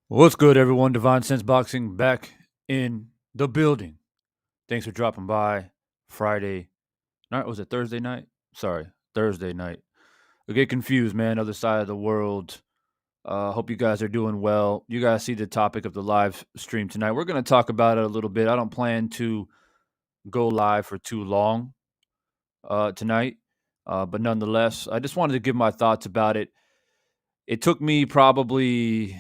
What's good, everyone? Divine Sense Boxing back in the building. Thanks for dropping by Friday night. Was it Thursday night? Sorry, Thursday night. I get confused, man. Other side of the world. Hope you guys are doing well. You guys see the topic of the live stream tonight. We're going to talk about it a little bit. I don't plan to go live for too long tonight, but nonetheless, I just wanted to give my thoughts about it. It took me probably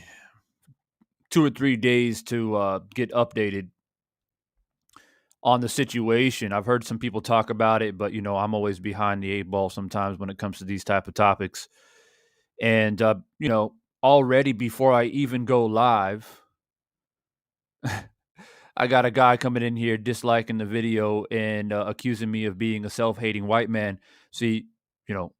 2 or 3 days to get updated on the situation. I've heard some people talk about it, but I'm always behind the 8 ball sometimes when it comes to these type of topics. And already before I even go live, I got a guy coming in here disliking the video and accusing me of being a self-hating white man. See,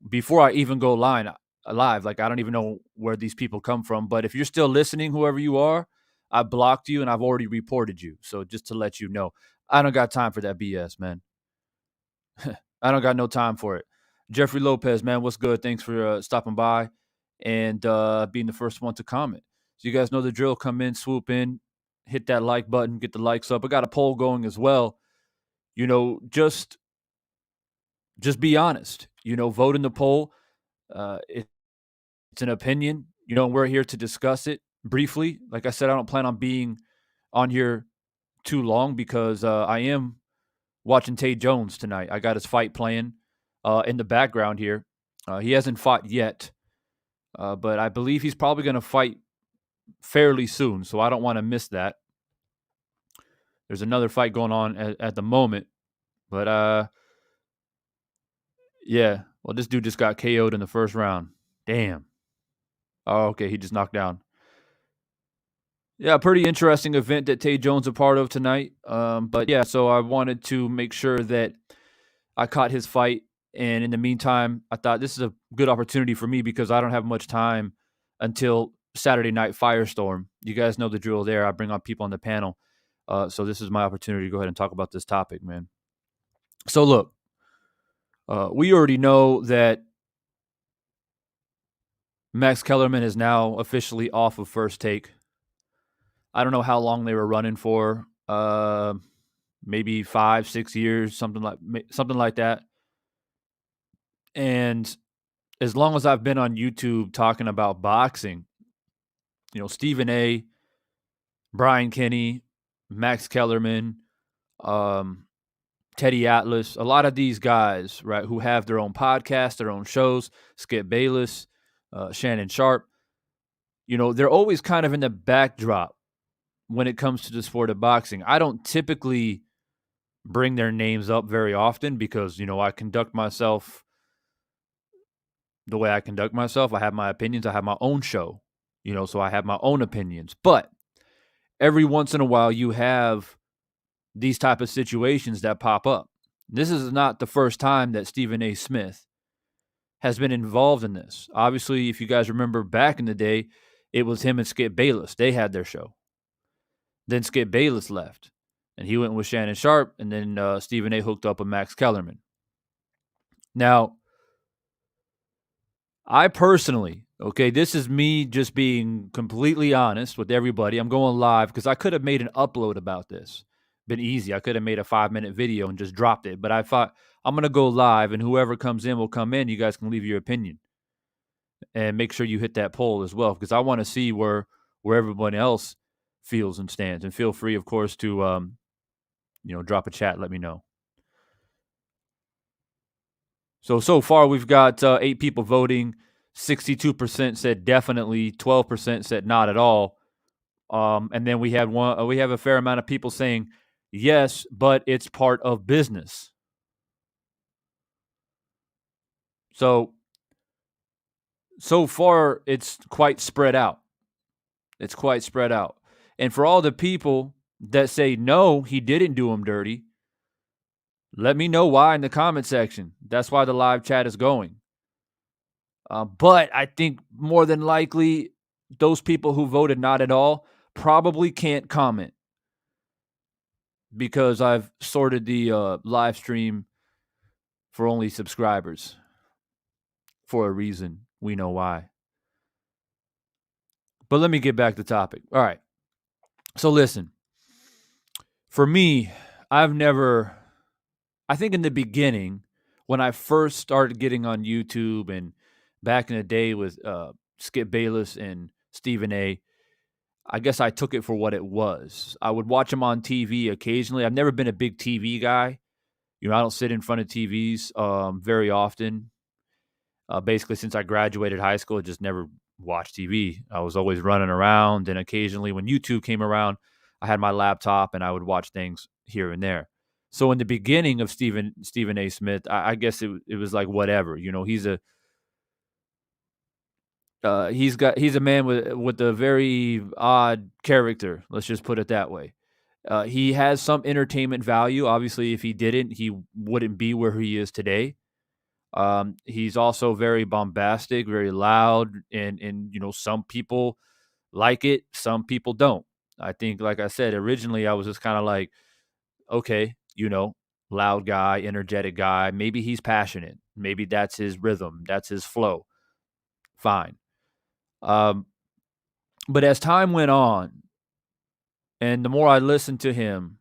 before I even go live, like I don't even know where these people come from. But if you're still listening, whoever you are, I blocked you and I've already reported you. So just to let you know, I don't got time for that BS, man. I don't got no time for it. Jeffrey Lopez, man, what's good? Thanks for stopping by and being the first one to comment. So you guys know the drill. Come in, swoop in, hit that like button, get the likes up. I got a poll going as well. Just be honest. Vote in the poll. It's an opinion. We're here to discuss it briefly. Like I said, I don't plan on being on here too long because I am watching Tay Jones tonight. I got his fight playing in the background here. He hasn't fought yet, but I believe he's probably going to fight fairly soon, so I don't want to miss that. There's another fight going on at the moment, but yeah. Well, this dude just got KO'd in the first round. Damn. Oh, okay, he just knocked down. Yeah, pretty interesting event that Tay Jones a part of tonight. But yeah, so I wanted to make sure that I caught his fight. And in the meantime, I thought this is a good opportunity for me because I don't have much time until Saturday Night Firestorm. You guys know the drill there. I bring on people on the panel. So this is my opportunity to go ahead and talk about this topic, man. So look, we already know that Max Kellerman is now officially off of First Take. I don't know how long they were running for. Maybe 5-6 years, something like that. And as long as I've been on YouTube talking about boxing, Stephen A, Brian Kenny, Max Kellerman, um, Teddy Atlas, a lot of these guys, right, who have their own podcasts, their own shows, Skip Bayless, Shannon Sharp, they're always kind of in the backdrop when it comes to the sport of boxing. I don't typically bring their names up very often because, I conduct myself the way I conduct myself. I have my opinions. I have my own show, so I have my own opinions. But every once in a while, you have these type of situations that pop up. This is not the first time that Stephen A. Smith has been involved in this. Obviously, if you guys remember back in the day, it was him and Skip Bayless. They had their show. Then Skip Bayless left, and he went with Shannon Sharp, and then Stephen A. hooked up with Max Kellerman. Now, I personally, this is me just being completely honest with everybody. I'm going live because I could have made an upload about this. Been easy. I could have made a 5-minute video and just dropped it. But I thought I'm going to go live, and whoever comes in will come in. You guys can leave your opinion. And make sure you hit that poll as well, because I want to see where everyone else feels and stands. And feel free, of course, to drop a chat. Let me know. So far, we've got 8 people voting. 62% said definitely. 12% said not at all. And then we have a fair amount of people saying yes, but it's part of business. So far, it's quite spread out. It's quite spread out. And for all the people that say no, he didn't do him dirty, let me know why in the comment section. That's why the live chat is going. But I think more than likely, those people who voted not at all probably can't comment because I've sorted the live stream for only subscribers for a reason. We know why. But let me get back to topic. All right. So listen, for me, I think in the beginning, when I first started getting on YouTube and back in the day with Skip Bayless and Stephen A., I guess I took it for what it was. I would watch him on TV occasionally. I've never been a big TV guy. I don't sit in front of TVs very often. Basically, since I graduated high school, I just never watched TV. I was always running around, and occasionally when YouTube came around, I had my laptop and I would watch things here and there. So in the beginning of Stephen A. Smith, I guess it was like whatever. He's a man with a very odd character. Let's just put it that way. He has some entertainment value. Obviously, if he didn't, he wouldn't be where he is today. He's also very bombastic, very loud, and some people like it, some people don't. I think, like I said, originally I was just kind of like, okay, loud guy, energetic guy. Maybe he's passionate. Maybe that's his rhythm. That's his flow. Fine. But as time went on, and the more I listened to him,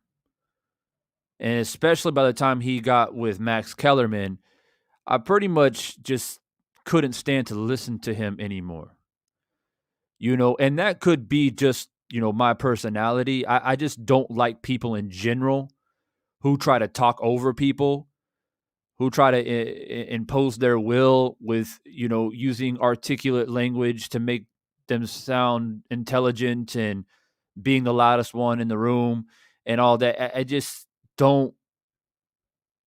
and especially by the time he got with Max Kellerman, I pretty much just couldn't stand to listen to him anymore. And that could be just, my personality. I just don't like people in general who try to talk over people, who try to impose their will with, using articulate language to make them sound intelligent and being the loudest one in the room and all that. I just don't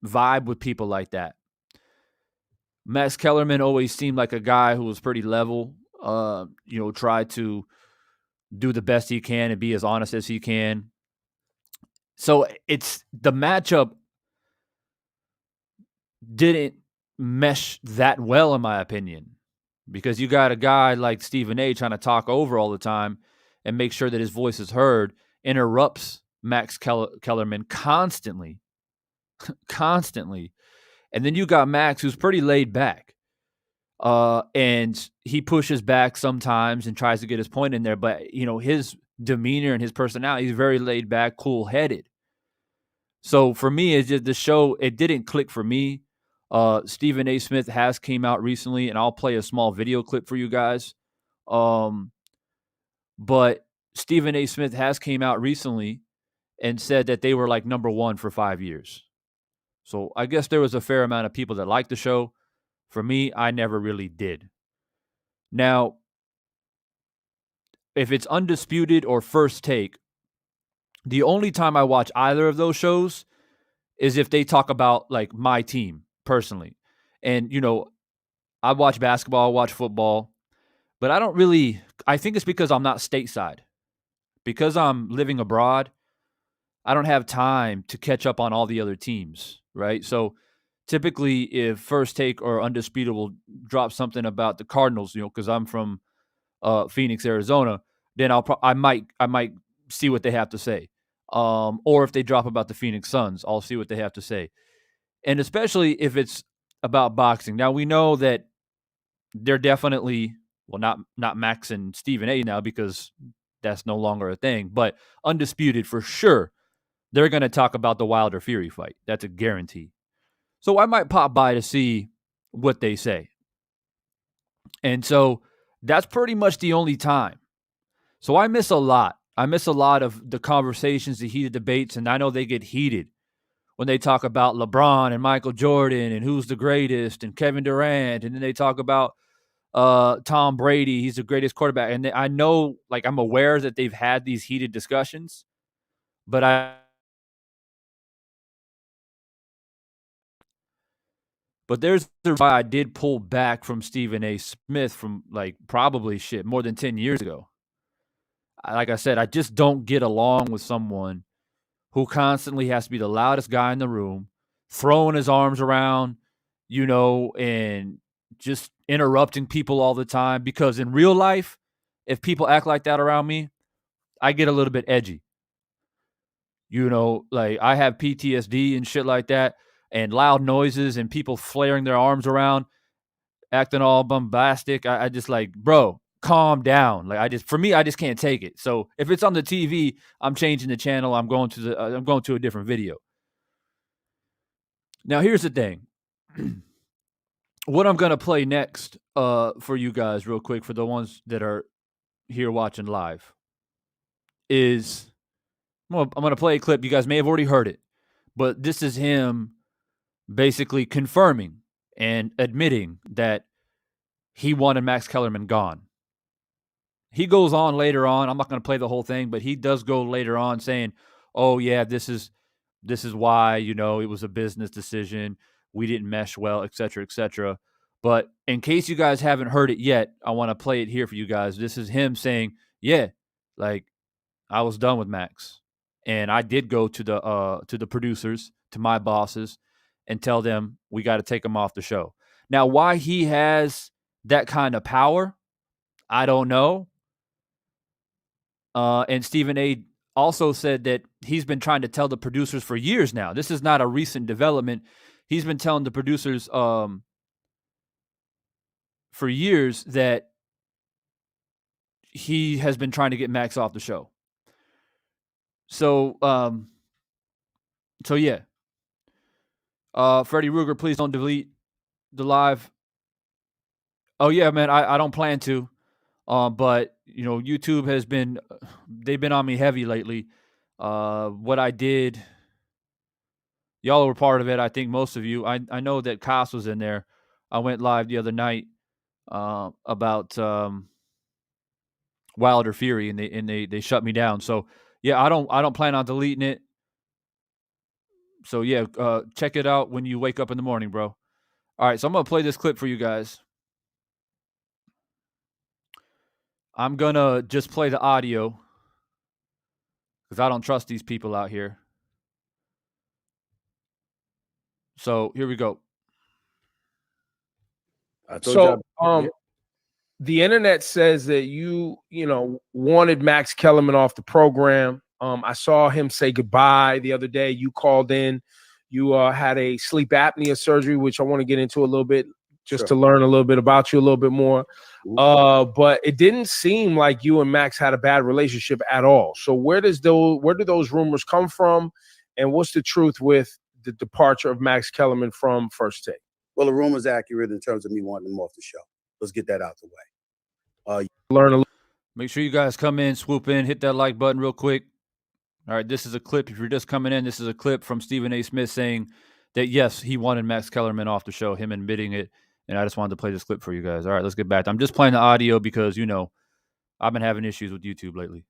vibe with people like that. Max Kellerman always seemed like a guy who was pretty level, tried to do the best he can and be as honest as he can. So it's the matchup didn't mesh that well, in my opinion, because you got a guy like Stephen A. trying to talk over all the time and make sure that his voice is heard, interrupts Max Kellerman constantly. And then you got Max, who's pretty laid back. And he pushes back sometimes and tries to get his point in there. But, his demeanor and his personality, he's very laid back, cool-headed. So for me, it's just the show, it didn't click for me. Stephen A. Smith has came out recently, and I'll play a small video clip for you guys. But Stephen A. Smith has came out recently and said that they were like number one for 5 years. So I guess there was a fair amount of people that liked the show. For me, I never really did. Now, if it's Undisputed or First Take, the only time I watch either of those shows is if they talk about like my team personally. And, you know, I watch basketball, I watch football, but I don't really, I think it's because I'm not stateside. Because I'm living abroad, I don't have time to catch up on all the other teams, right? So typically if First Take or Undisputed will drop something about the Cardinals, you know, because I'm from Phoenix, Arizona, then I might see what they have to say. Or if they drop about the Phoenix Suns, I'll see what they have to say. And especially if it's about boxing. Now we know that they're definitely, well, not Max and Stephen A now because that's no longer a thing, but Undisputed for sure. They're going to talk about the Wilder Fury fight. That's a guarantee. So I might pop by to see what they say. And so that's pretty much the only time. So I miss a lot. I miss a lot of the conversations, the heated debates, and I know they get heated when they talk about LeBron and Michael Jordan and who's the greatest and Kevin Durant, and then they talk about Tom Brady, he's the greatest quarterback. And I know, like, I'm aware that they've had these heated discussions, but there's why I did pull back from Stephen A. Smith from like probably more than 10 years ago. Like I said, I just don't get along with someone who constantly has to be the loudest guy in the room, throwing his arms around, you know, and just interrupting people all the time. Because in real life, if people act like that around me, I get a little bit edgy. You know, like I have PTSD and shit like that, and loud noises and people flaring their arms around, acting all bombastic. I just like, bro, calm down. Like for me, I just can't take it. So if it's on the TV, I'm changing the channel. I'm going to a different video. Now here's the thing. What I'm gonna play next, for you guys, real quick, for the ones that are here watching live, is I'm gonna play a clip. You guys may have already heard it, but this is him basically confirming and admitting that he wanted Max Kellerman gone. He goes on later on. I'm not going to play the whole thing, but he does go later on saying, "Oh yeah, this is why, you know, it was a business decision. We didn't mesh well, etc., etc." But in case you guys haven't heard it yet, I want to play it here for you guys. This is him saying, "Yeah, like I was done with Max, and I did go to the producers, to my bosses, and tell them we got to take him off the show." Now, why he has that kind of power, I don't know. And Stephen A. also said that he's been trying to tell the producers for years now. This is not a recent development. He's been telling the producers for years that he has been trying to get Max off the show. So, yeah. Freddie Ruger, please don't delete the live. Oh yeah, man, I don't plan to. But you know, YouTube they've been on me heavy lately. What I did, y'all were part of it. I think most of you. I know that Koss was in there. I went live the other night about Wilder Fury, and they shut me down. So yeah, I don't plan on deleting it. So yeah, check it out when you wake up in the morning, bro. All right, so I'm gonna play this clip for you guys. I'm gonna just play the audio because I don't trust these people out here. So here we go. So the internet says that you wanted Max Kellerman off the program. I saw him say goodbye the other day. You called in. You had a sleep apnea surgery, which I want to get into a little bit just to learn a little bit about you a little bit more. But it didn't seem like you and Max had a bad relationship at all. So where do those rumors come from? And what's the truth with the departure of Max Kellerman from First Take? Well, the rumor's accurate in terms of me wanting him off the show. Let's get that out the way. Learn a little. Make sure you guys come in, swoop in, hit that like button real quick. All right, this is a clip. If you're just coming in, this is a clip from Stephen A. Smith saying that, yes, he wanted Max Kellerman off the show, him admitting it. And I just wanted to play this clip for you guys. All right, let's get back. I'm just playing the audio because, I've been having issues with YouTube lately.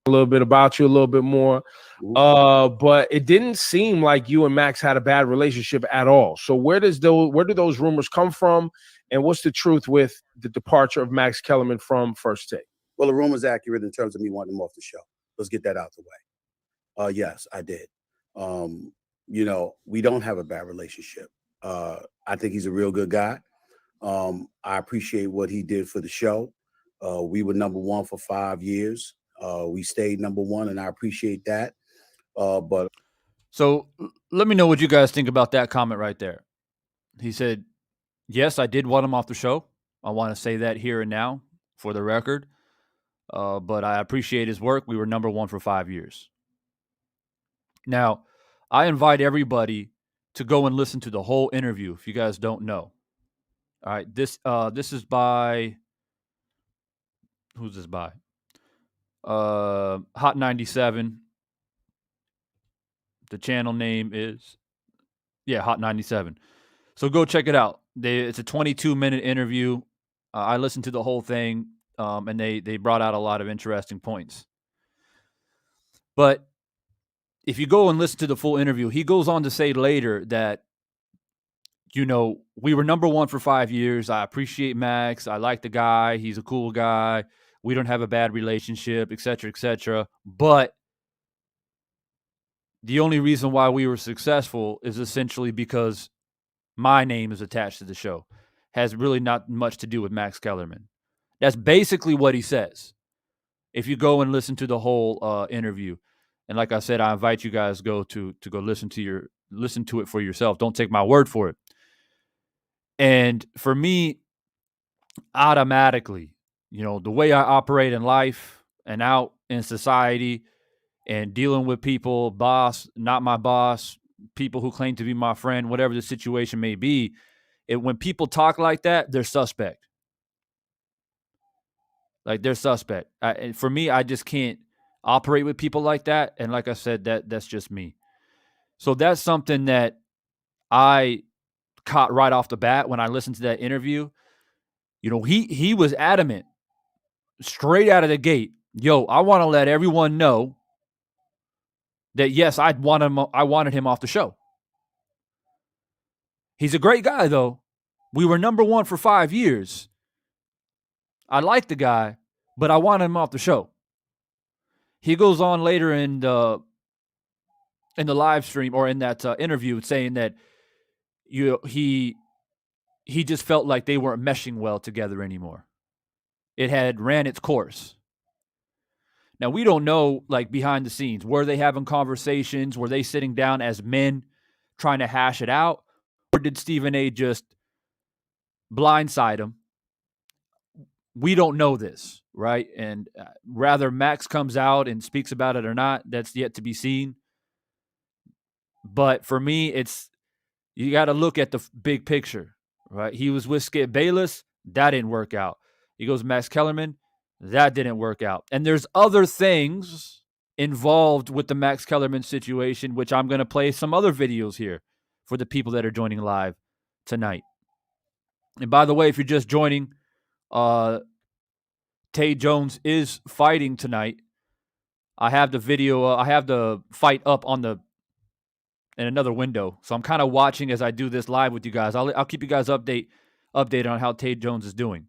A little bit about you, a little bit more. But it didn't seem like you and Max had a bad relationship at all. So where do those rumors come from? And what's the truth with the departure of Max Kellerman from First Take? Well, the rumor's accurate in terms of me wanting him off the show. Let's get that out the way. Yes, I did. We don't have a bad relationship. I think he's a real good guy. I appreciate what he did for the show. We were number one for 5 years. We stayed number one, and I appreciate that. So let me know what you guys think about that comment right there. He said, yes, I did want him off the show. I want to say that here and now for the record. But I appreciate his work. We were number one for 5 years. Now, I invite everybody to go and listen to the whole interview if you guys don't know. All right, this is by, who's this by? Hot 97. The channel name is, Hot 97. So go check it out. It's a 22-minute interview. I listened to the whole thing, and they brought out a lot of interesting points. But if you go and listen to the full interview, he goes on to say later that, we were number one for 5 years. I appreciate Max. I like the guy. He's a cool guy. We don't have a bad relationship, et cetera, et cetera. But the only reason why we were successful is essentially because my name is attached to the show. Has really not much to do with Max Kellerman. That's basically what he says. If you go and listen to the whole interview, and like I said, I invite you guys to go listen to it for yourself. Don't take my word for it. And for me, automatically, the way I operate in life and out in society and dealing with people, boss, not my boss, people who claim to be my friend, whatever the situation may be, when people talk like that, they're suspect. Like, they're suspect. And for me, I just can't operate with people like that. And like I said, that's just me. So that's something that I caught right off the bat when I listened to that interview. He was adamant straight out of the gate. Yo, I want to let everyone know that, yes, I wanted him off the show. He's a great guy, though. We were number one for 5 years. I like the guy, but I wanted him off the show. He goes on later in the live stream or in that interview saying that he just felt like they weren't meshing well together anymore. It had ran its course. Now, we don't know, like, behind the scenes. Were they having conversations? Were they sitting down as men trying to hash it out? Or did Stephen A. just blindside him? We don't know this, right? And rather Max comes out and speaks about it or not, that's yet to be seen. But for me, you got to look at the big picture, right? He was with Skip Bayless. That didn't work out. He goes Max Kellerman. That didn't work out. And there's other things involved with the Max Kellerman situation, which I'm going to play some other videos here for the people that are joining live tonight. And by the way, if you're just joining, Tay Jones is fighting tonight. I have the video. I have the fight up in another window. So I'm kind of watching as I do this live with you guys. I'll keep you guys updated on how Tay Jones is doing.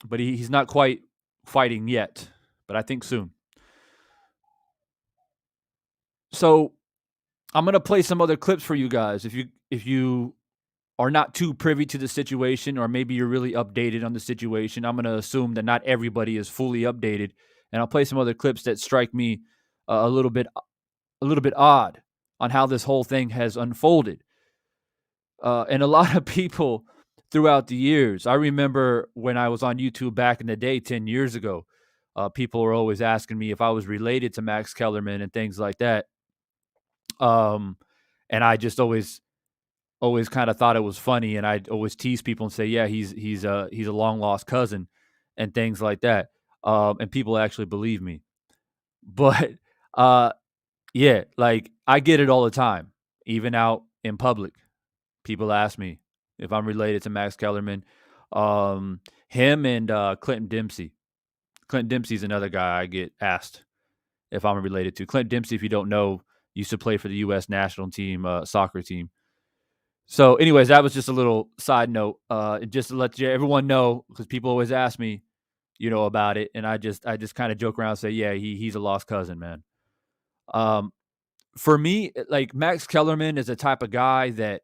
But he's not quite fighting yet, but I think soon. So I'm going to play some other clips for you guys. If you are not too privy to the situation, or maybe you're really updated on the situation, I'm going to assume that not everybody is fully updated, and I'll play some other clips that strike me a little bit odd on how this whole thing has unfolded. And a lot of people throughout the years, I remember when I was on YouTube back in the day, 10 years ago, people were always asking me if I was related to Max Kellerman and things like that. And I just always always kind of thought it was funny, and I'd always tease people and say, "Yeah, he's a long lost cousin," and things like that. And people actually believe me. But uh, yeah, like I get it all the time, even out in public. People ask me if I'm related to Max Kellerman. Him and Clinton Dempsey. Clinton Dempsey's another guy I get asked if I'm related to. Clinton Dempsey, if you don't know, used to play for the U.S. national team, soccer team. So, anyways, that was just a little side note, just to let everyone know, because people always ask me, about it, and I just kind of joke around and say, yeah, he's a lost cousin, man. For me, like Max Kellerman is the type of guy that,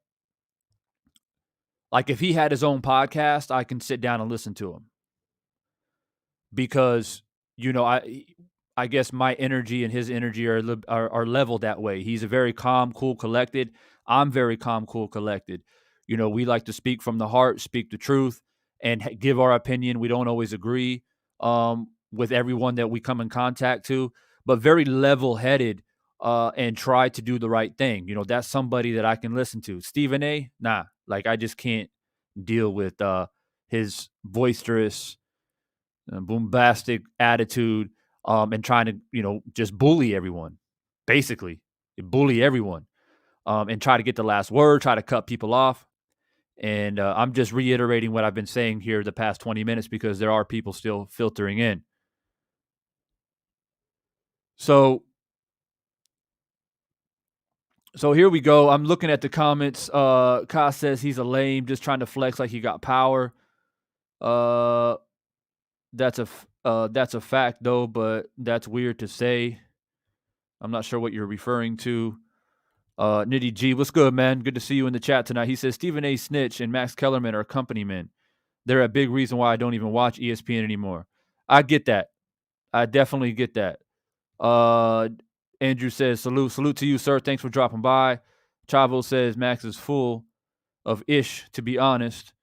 like, if he had his own podcast, I can sit down and listen to him because I guess my energy and his energy are leveled that way. He's a very calm, cool, collected. I'm very calm, cool, collected. We like to speak from the heart, speak the truth, and give our opinion. We don't always agree with everyone that we come in contact to, but very level-headed and try to do the right thing. That's somebody that I can listen to. Stephen A, nah, like I just can't deal with his boisterous, bombastic attitude, and trying to, just bully everyone, basically, bully everyone, and try to get the last word, try to cut people off. And I'm just reiterating what I've been saying here the past 20 minutes because there are people still filtering in. So here we go. I'm looking at the comments. Ka says he's a lame, just trying to flex like he got power. That's a fact though, but that's weird to say. I'm not sure what you're referring to. Nitty G, what's good, man? Good to see you in the chat tonight. He says Stephen A. Snitch and Max Kellerman are company men. They're a big reason why I don't even watch ESPN anymore. I get that. I definitely get that. Andrew says salute to you, sir. Thanks for dropping by. Chavo says Max is full of ish. To be honest,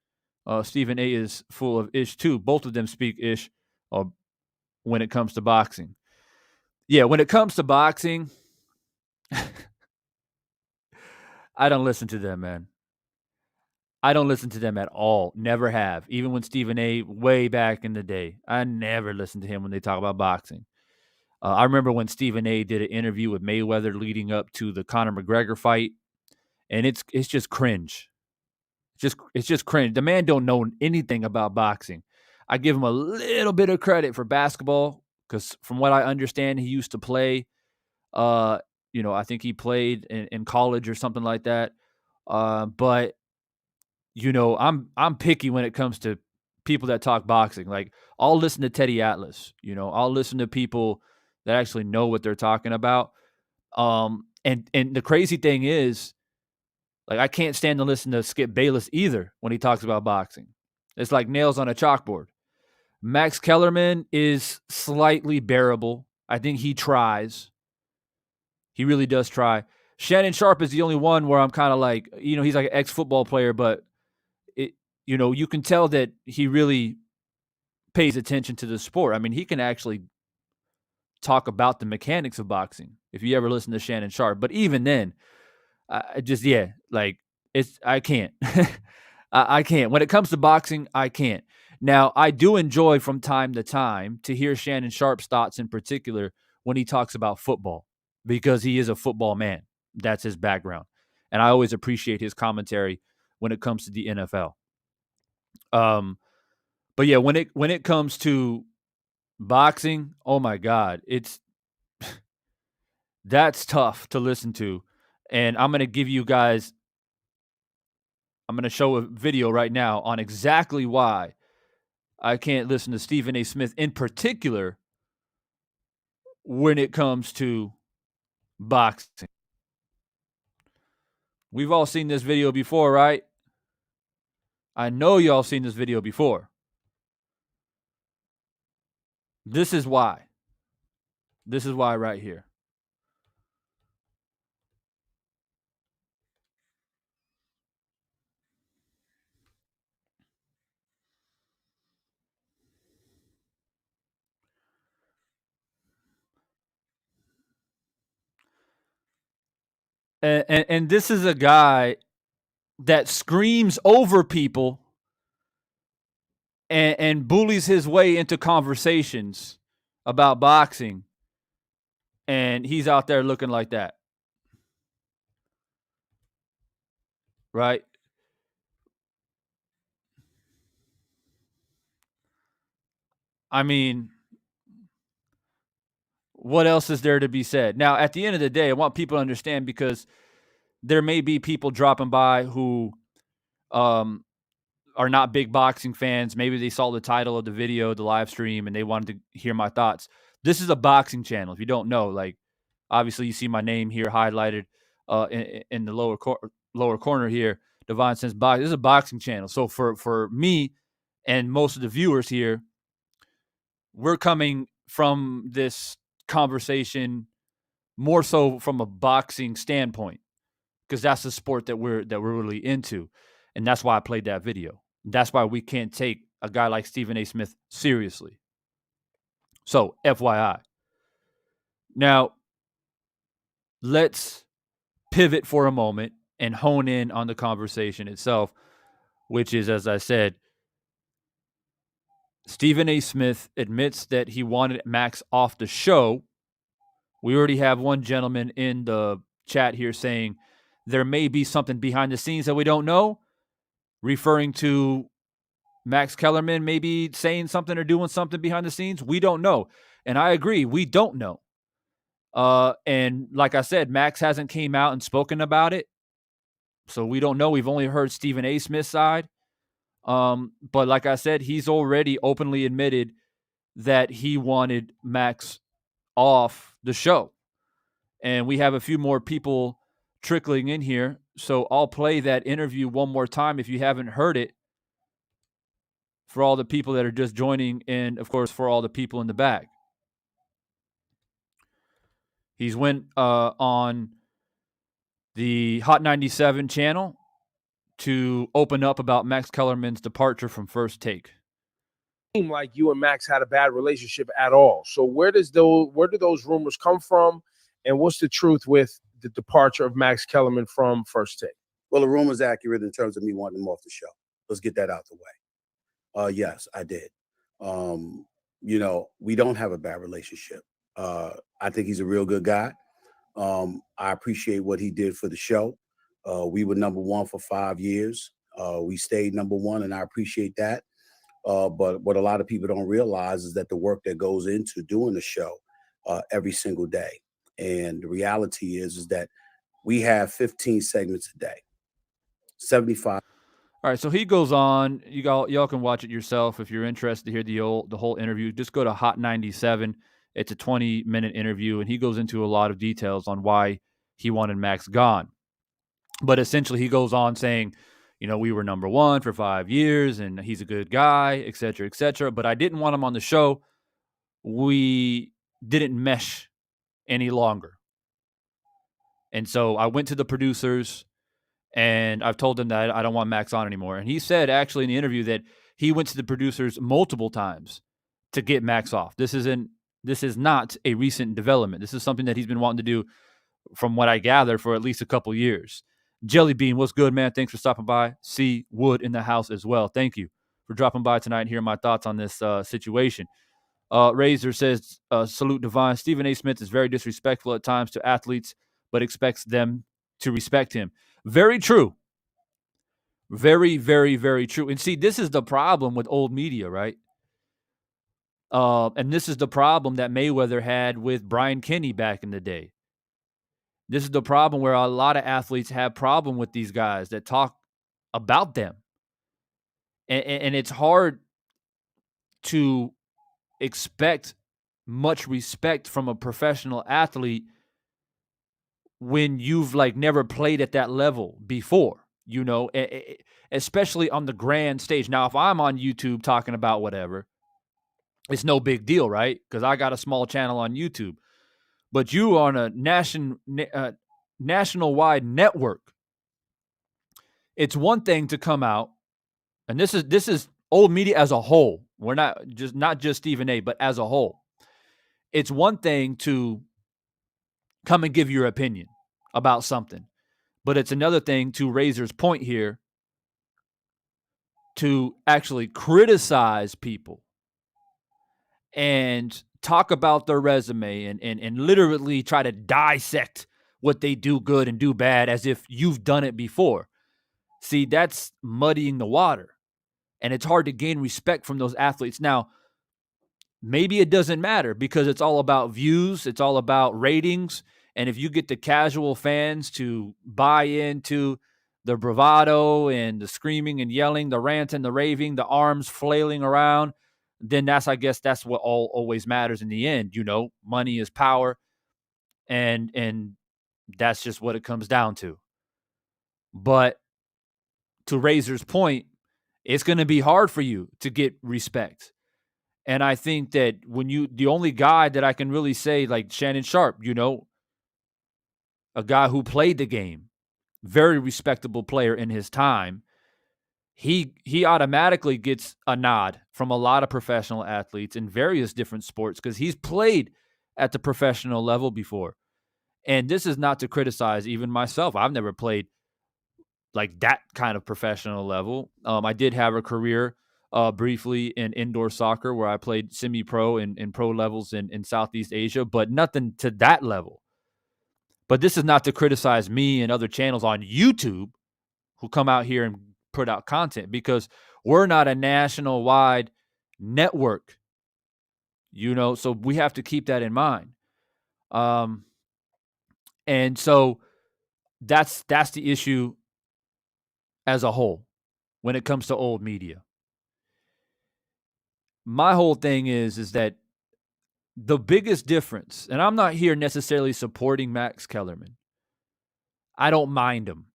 Stephen A. is full of ish too. Both of them speak ish when it comes to boxing. Yeah, when it comes to boxing, I don't listen to them, man. I don't listen to them at all. Never have. Even when Stephen A. way back in the day, I never listened to him when they talk about boxing. I remember when Stephen A. did an interview with Mayweather leading up to the Conor McGregor fight, and it's just cringe. It's just cringe. The man don't know anything about boxing. I give him a little bit of credit for basketball because, from what I understand, he used to play. I think he played in college or something like that. But I'm picky when it comes to people that talk boxing. Like I'll listen to Teddy Atlas. I'll listen to people that actually know what they're talking about. And the crazy thing is, like I can't stand to listen to Skip Bayless either when he talks about boxing. It's like nails on a chalkboard. Max Kellerman is slightly bearable. I think he tries. He really does try. Shannon Sharp is the only one where I'm kind of like, he's like an ex-football player, but you can tell that he really pays attention to the sport. I mean, he can actually talk about the mechanics of boxing if you ever listen to Shannon Sharp. But even then, I can't. I can't. When it comes to boxing, I can't. Now, I do enjoy from time to time to hear Shannon Sharp's thoughts in particular when he talks about football because he is a football man. That's his background. And I always appreciate his commentary when it comes to the NFL. But yeah, when it comes to boxing, oh my God, that's tough to listen to. And I'm going to show a video right now on exactly why I can't listen to Stephen A. Smith in particular when it comes to boxing. We've all seen this video before, right? I know y'all seen this video before. This is why. This is why right here. And this is a guy that screams over people and bullies his way into conversations about boxing, and he's out there looking like that, right? I mean, what else is there to be said? Now, at the end of the day, I want people to understand, because there may be people dropping by who are not big boxing fans. Maybe they saw the title of the video, the live stream, and they wanted to hear my thoughts. This is a boxing channel. If you don't know, like, obviously you see my name here highlighted in the lower corner here, Divine Sense Boxing. This is a boxing channel. So for me and most of the viewers here, we're coming from this conversation more so from a boxing standpoint, because that's the sport that we're really into, and that's why I played that video. That's why we can't take a guy like Stephen A. Smith seriously. So, FYI. Now, let's pivot for a moment and hone in on the conversation itself, which is, as I said, Stephen A. Smith admits that he wanted Max off the show. We already have one gentleman in the chat here saying there may be something behind the scenes that we don't know, referring to Max Kellerman maybe saying something or doing something behind the scenes. We don't know. And I agree, we don't know. And like I said, Max hasn't came out and spoken about it, so we don't know. We've only heard Stephen A. Smith's side. But like I said, he's already openly admitted that he wanted Max off the show. And we have a few more people trickling in here, so I'll play that interview one more time if you haven't heard it, for all the people that are just joining, and of course for all the people in the back. He's went on the Hot 97 channel to open up about Max Kellerman's departure from First Take. Seem like you and Max had a bad relationship at all. So where do those rumors come from, and what's the truth with the departure of Max Kellerman from First Take? Well, the rumor's accurate in terms of me wanting him off the show. Let's get that out the way. Yes, I did. We don't have a bad relationship. I think he's a real good guy. I appreciate what he did for the show. We were number one for 5 years. We stayed number one, and I appreciate that. But what a lot of people don't realize is that the work that goes into doing the show every single day. And the reality is that we have 15 segments a day, 75. All right, so he goes on. Y'all can watch it yourself if you're interested to hear the whole interview. Just go to Hot 97. It's a 20-minute interview, and he goes into a lot of details on why he wanted Max gone. But essentially, he goes on saying, we were number one for 5 years, and he's a good guy, et cetera, but I didn't want him on the show. We didn't mesh any longer. And so I went to the producers, and I've told them that I don't want Max on anymore. And he said, actually, in the interview, that he went to the producers multiple times to get Max off. This is not a recent development. This is something that he's been wanting to do, from what I gather, for at least a couple years. Jelly Bean, what's good, man? Thanks for stopping by. C. Wood in the house as well. Thank you for dropping by tonight and hearing my thoughts on this situation. Razor says, salute Divine. Stephen A. Smith is very disrespectful at times to athletes, but expects them to respect him. Very true. Very, very, very true. And see, this is the problem with old media, right? And this is the problem that Mayweather had with Brian Kenny back in the day. This is the problem where a lot of athletes have problem with these guys that talk about them. And it's hard to expect much respect from a professional athlete when you've never played at that level before, especially on the grand stage. Now, if I'm on YouTube talking about whatever, it's no big deal, right? Because I got a small channel on YouTube. But you are on a national-wide network. It's one thing to come out, and this is old media as a whole. We're not just Stephen A., but as a whole. It's one thing to come and give your opinion about something, But it's another thing, to Razor's point here, to actually criticize people and talk about their resume and literally try to dissect what they do good and do bad as if you've done it before. See, that's muddying the water. And it's hard to gain respect from those athletes. Now, maybe it doesn't matter because it's all about views. It's all about ratings. And if you get the casual fans to buy into the bravado and the screaming and yelling, the ranting, the raving, the arms flailing around, then I guess that's what always matters in the end. Money is power. And that's just what it comes down to. But to Razor's point, it's going to be hard for you to get respect. And I think that the only guy that I can really say, like Shannon Sharp, a guy who played the game, very respectable player in his time, he automatically gets a nod from a lot of professional athletes in various different sports because he's played at the professional level before. And this is not to criticize even myself. I've never played like that kind of professional level. I did have a career briefly in indoor soccer where I played semi-pro and pro levels in Southeast Asia, but nothing to that level. But this is not to criticize me and other channels on YouTube who come out here and put out content, because we're not a national-wide network, so we have to keep that in mind. And so that's the issue as a whole when it comes to old media. My whole thing is that the biggest difference, and I'm not here necessarily supporting Max Kellerman. I don't mind him.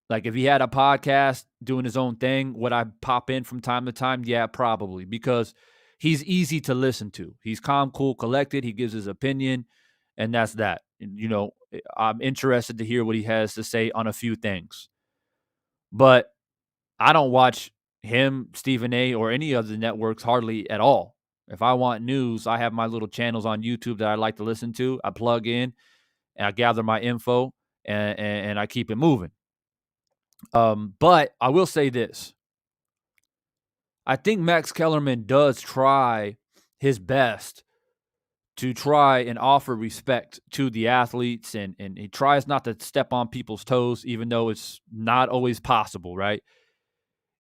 Like, if he had a podcast doing his own thing, would I pop in from time to time? Yeah, probably, because he's easy to listen to. He's calm, cool, collected. He gives his opinion, and that's that. I'm interested to hear what he has to say on a few things. But I don't watch him, Stephen A., or any of the networks hardly at all. If I want news, I have my little channels on YouTube that I like to listen to. I plug in, and I gather my info, and I keep it moving. But I will say this. I think Max Kellerman does try his best to try and offer respect to the athletes, and he tries not to step on people's toes, even though it's not always possible, right?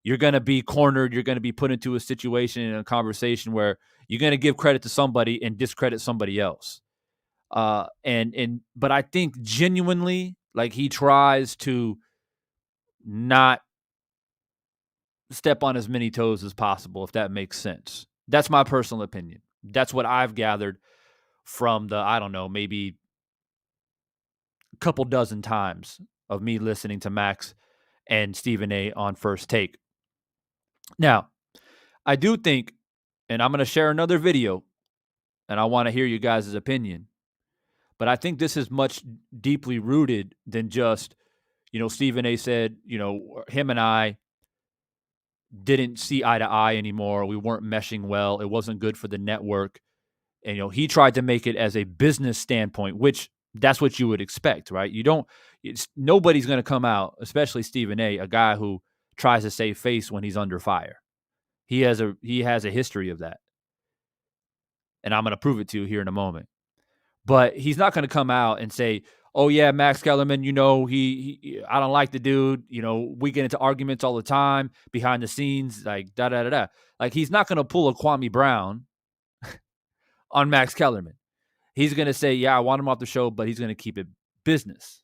You're going to be cornered. You're going to be put into a situation in a conversation where you're going to give credit to somebody and discredit somebody else. But I think genuinely, like, he tries to not step on as many toes as possible, if that makes sense. That's my personal opinion. That's what I've gathered from the, I don't know, maybe a couple dozen times of me listening to Max and Stephen A. on First Take. Now, I do think, and I'm going to share another video, and I want to hear you guys' opinion, but I think this is much deeply rooted than just, Stephen A. said, him and I didn't see eye to eye anymore. We weren't meshing well. It wasn't good for the network. And, he tried to make it as a business standpoint, which that's what you would expect, right? Nobody's going to come out, especially Stephen A., a guy who tries to save face when he's under fire. He has a history of that. And I'm going to prove it to you here in a moment. But he's not going to come out and say, oh, yeah, Max Kellerman, he I don't like the dude. We get into arguments all the time behind the scenes, like da-da-da-da. Like, he's not going to pull a Kwame Brown on Max Kellerman. He's going to say, yeah, I want him off the show, but he's going to keep it business.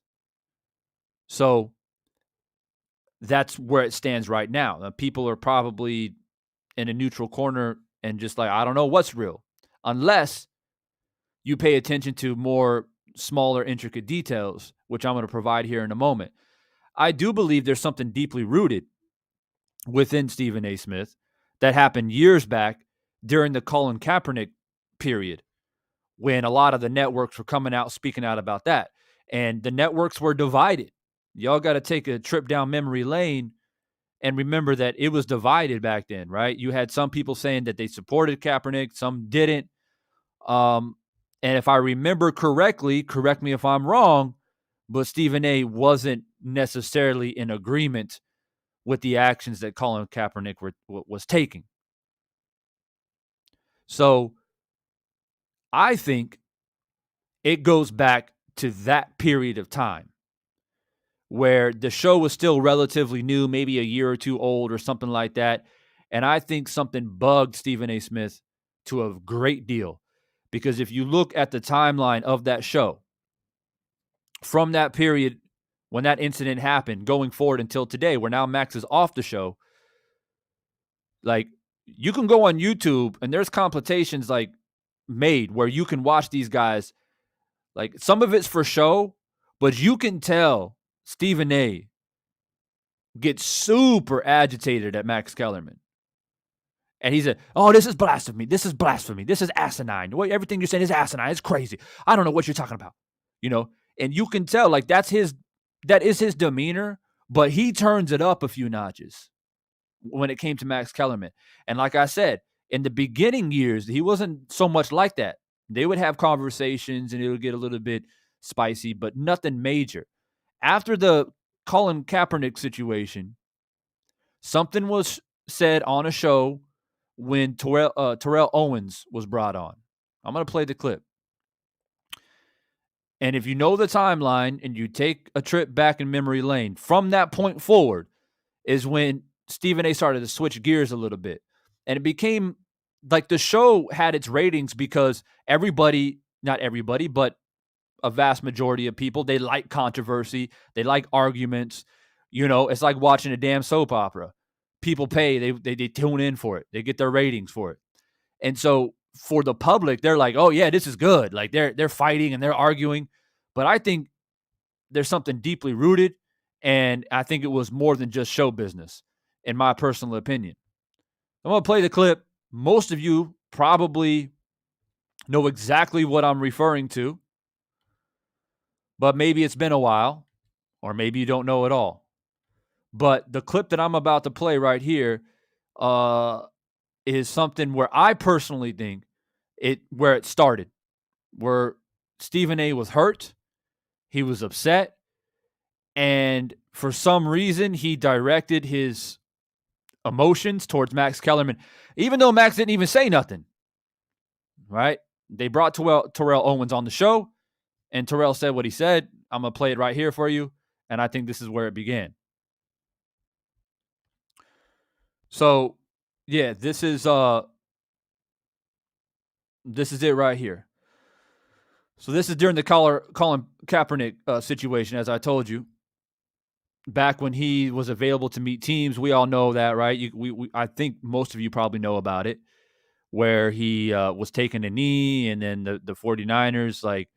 So that's where it stands right now. Now, people are probably in a neutral corner and just like, I don't know what's real, unless you pay attention to more smaller, intricate details, which I'm going to provide here in a moment. I do believe there's something deeply rooted within Stephen A. Smith that happened years back during the Colin Kaepernick period, when a lot of the networks were coming out, speaking out about that. And the networks were divided. Y'all got to take a trip down memory lane and remember that it was divided back then, right? You had some people saying that they supported Kaepernick, some didn't. And if I remember correctly, correct me if I'm wrong, but Stephen A. wasn't necessarily in agreement with the actions that Colin Kaepernick was taking. So I think it goes back to that period of time where the show was still relatively new, maybe a year or two old or something like that. And I think something bugged Stephen A. Smith to a great deal. Because if you look at the timeline of that show, from that period when that incident happened, going forward until today, where now Max is off the show, like, you can go on YouTube and there's compilations like made where you can watch these guys. Like, some of it's for show, but you can tell Stephen A. gets super agitated at Max Kellerman. And he said, "Oh, this is blasphemy. This is blasphemy. This is asinine. Everything you're saying is asinine. It's crazy. I don't know what you're talking about." You know, and you can tell, like, that is his demeanor, but he turns it up a few notches when it came to Max Kellerman. And like I said, in the beginning years, he wasn't so much like that. They would have conversations and it would get a little bit spicy, but nothing major. After the Colin Kaepernick situation, something was said on a show when Terrell Owens was brought on. I'm going to play the clip. And if you know the timeline and you take a trip back in memory lane, from that point forward is when Stephen A. started to switch gears a little bit. And it became like the show had its ratings because everybody, not everybody, but a vast majority of people, they like controversy. They like arguments. You know, it's like watching a damn soap opera. People pay, they tune in for it. They get their ratings for it. And so for the public, they're like, "Oh yeah, this is good." Like they're fighting and they're arguing. But I think there's something deeply rooted, and I think it was more than just show business, in my personal opinion. I'm going to play the clip. Most of you probably know exactly what I'm referring to, but maybe it's been a while, or maybe you don't know at all. But the clip that I'm about to play right here is something where I personally think where it started, where Stephen A. was hurt, he was upset, and for some reason he directed his emotions towards Max Kellerman, even though Max didn't even say nothing, right? They brought Terrell Owens on the show, and Terrell said what he said. I'm going to play it right here for you, and I think this is where it began. So, yeah, this is it right here. So this is during the Colin Kaepernick situation, as I told you. Back when he was available to meet teams, we all know that, right? I think most of you probably know about it, where he was taking a knee, and then the 49ers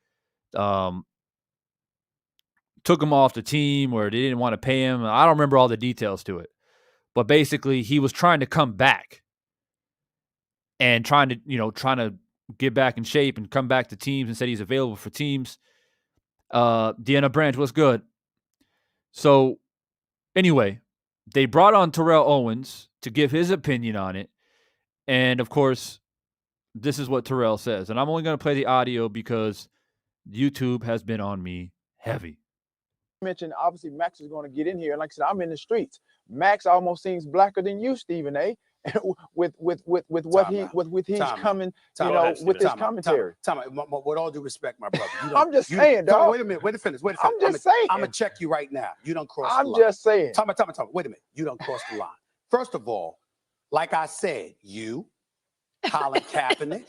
took him off the team, where they didn't want to pay him. I don't remember all the details to it, but basically he was trying to come back and trying to get back in shape and come back to teams, and said he's available for teams. Deanna Branch, what's good? So anyway, they brought on Terrell Owens to give his opinion on it. And of course, this is what Terrell says. And I'm only going to play the audio because YouTube has been on me heavy. Mentioned, obviously Max is going to get in here, and like I said, I'm in the streets. Max almost seems blacker than you, Stephen A. with what he's coming, with his commentary. With all due respect, my brother, I'm just saying, dog. Wait a minute, wait to finish. I'm just saying. I'm gonna check you right now. You don't cross the line. I'm just saying. Wait a minute. You don't cross the line. First of all, like I said, you, Colin Kaepernick,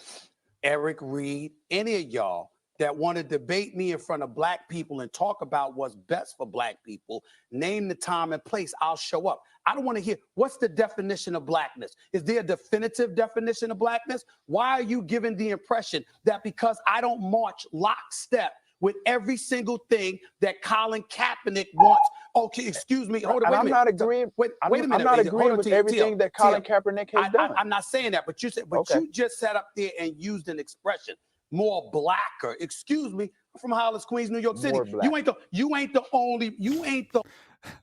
Eric Reed, any of y'all that want to debate me in front of black people and talk about what's best for black people, name the time and place, I'll show up. I don't want to hear, what's the definition of blackness? Is there a definitive definition of blackness? Why are you giving the impression that because I don't march lockstep with every single thing that Colin Kaepernick wants? Okay, excuse me. Hold on. I'm not agreeing. Wait a minute. I'm not agreeing with everything that Colin Kaepernick has done. I'm not saying that, but you said, you just sat up there and used an expression, more blacker. Excuse me. I'm from Hollis, Queens, New York City. You ain't the only.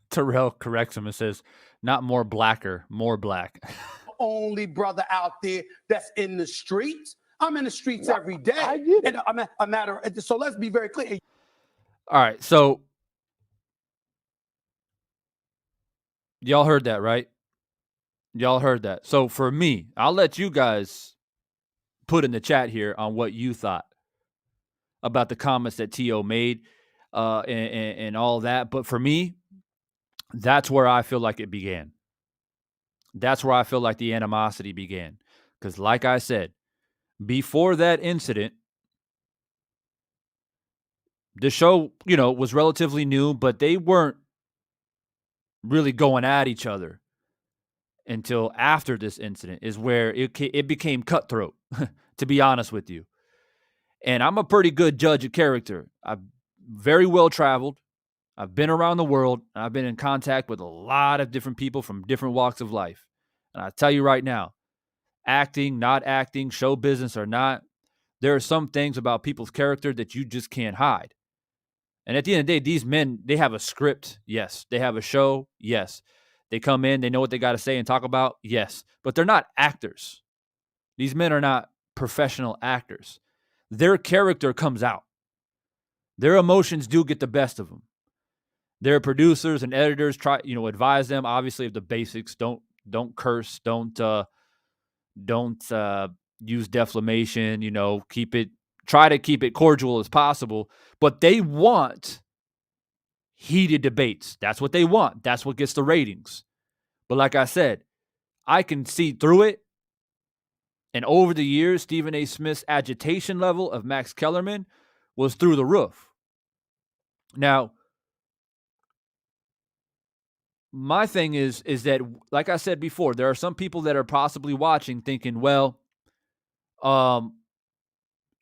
Terrell corrects him and says, "Not more blacker, more black." Only brother out there that's in the streets. I'm in the streets every day. I get it. And so let's be very clear. All right, so Y'all heard that, right? Y'all heard that. So for me, I'll let you guys put in the chat here on what you thought about the comments that T.O. made and all that. But for me, that's where I feel like it began. That's where I feel like the animosity began. Because like I said, before that incident, the show, was relatively new, but they weren't really going at each other until after this incident is where it became cutthroat, to be honest with you. And I'm a pretty good judge of character. I'm very well traveled. I've been around the world. And I've been in contact with a lot of different people from different walks of life. And I tell you right now, acting, not acting, show business or not, there are some things about people's character that you just can't hide. And at the end of the day, these men, they have a script. Yes. They have a show. Yes. They come in, they know what they got to say and talk about. Yes. But they're not actors. These men are not professional actors. Their character comes out. Their emotions do get the best of them. Their producers and editors try, advise them, obviously, of the basics. Don't curse. Don't use defamation. Try to keep it cordial as possible. But they want heated debates. That's what they want. That's what gets the ratings. But like I said, I can see through it. And over the years, Stephen A. Smith's agitation level of Max Kellerman was through the roof. Now, my thing is that, like I said before, there are some people that are possibly watching thinking, well,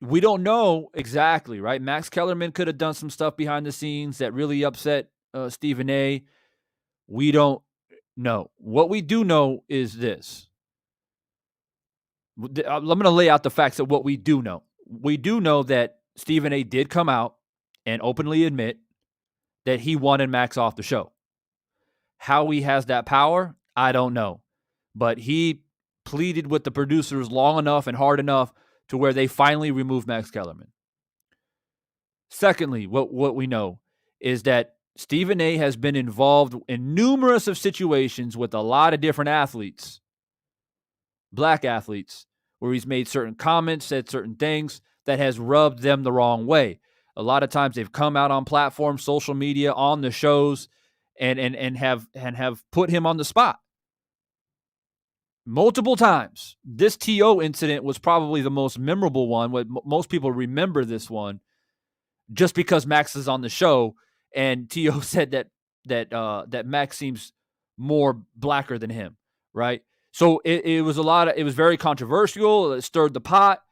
we don't know exactly, right? Max Kellerman could have done some stuff behind the scenes that really upset Stephen A. We don't know. What we do know is this. I'm going to lay out the facts of what we do know. We do know that Stephen A. did come out and openly admit that he wanted Max off the show. How he has that power, I don't know. But he pleaded with the producers long enough and hard enough to where they finally removed Max Kellerman. Secondly, what we know is that Stephen A. has been involved in numerous of situations with a lot of different athletes, black athletes, where he's made certain comments, said certain things that has rubbed them the wrong way. A lot of times they've come out on platforms, social media, on the shows, and have put him on the spot multiple times. This T.O. incident was probably the most memorable one. Most people remember this one just because Max is on the show, and T.O. said that Max seems more blacker than him, right? So it was it was very controversial. It stirred the pot,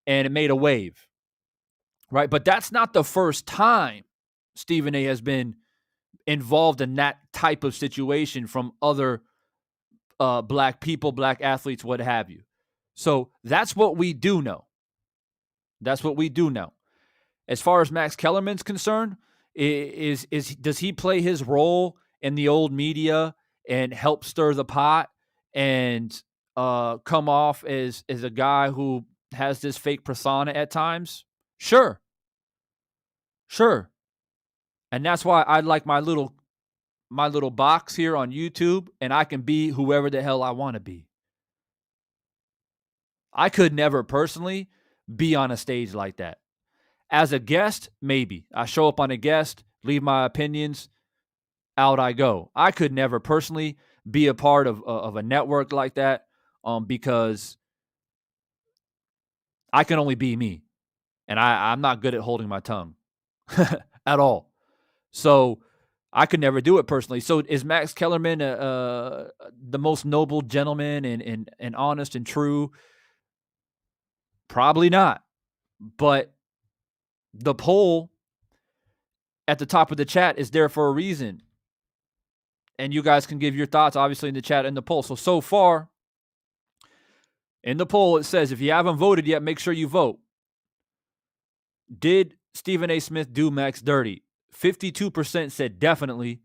and it made a wave, right? But that's not the first time Stephen A. has been involved in that type of situation from other black people, black athletes, what have you. So that's what we do know. That's what we do know. As far as Max Kellerman's concerned, does he play his role in the old media and help stir the pot and come off as a guy who has this fake persona at times? Sure. And that's why I like my little box here on YouTube, and I can be whoever the hell I want to be. I could never personally be on a stage like that. As a guest, maybe. I show up on a guest, leave my opinions, out I go. I could never personally be a part of a network like that because I can only be me. And I'm not good at holding my tongue at all. So I could never do it personally. So is Max Kellerman the most noble gentleman and honest and true? Probably not. But the poll at the top of the chat is there for a reason. And you guys can give your thoughts, obviously, in the chat and the poll. So far, in the poll, it says, if you haven't voted yet, make sure you vote. Did Stephen A. Smith do Max dirty? 52% said definitely.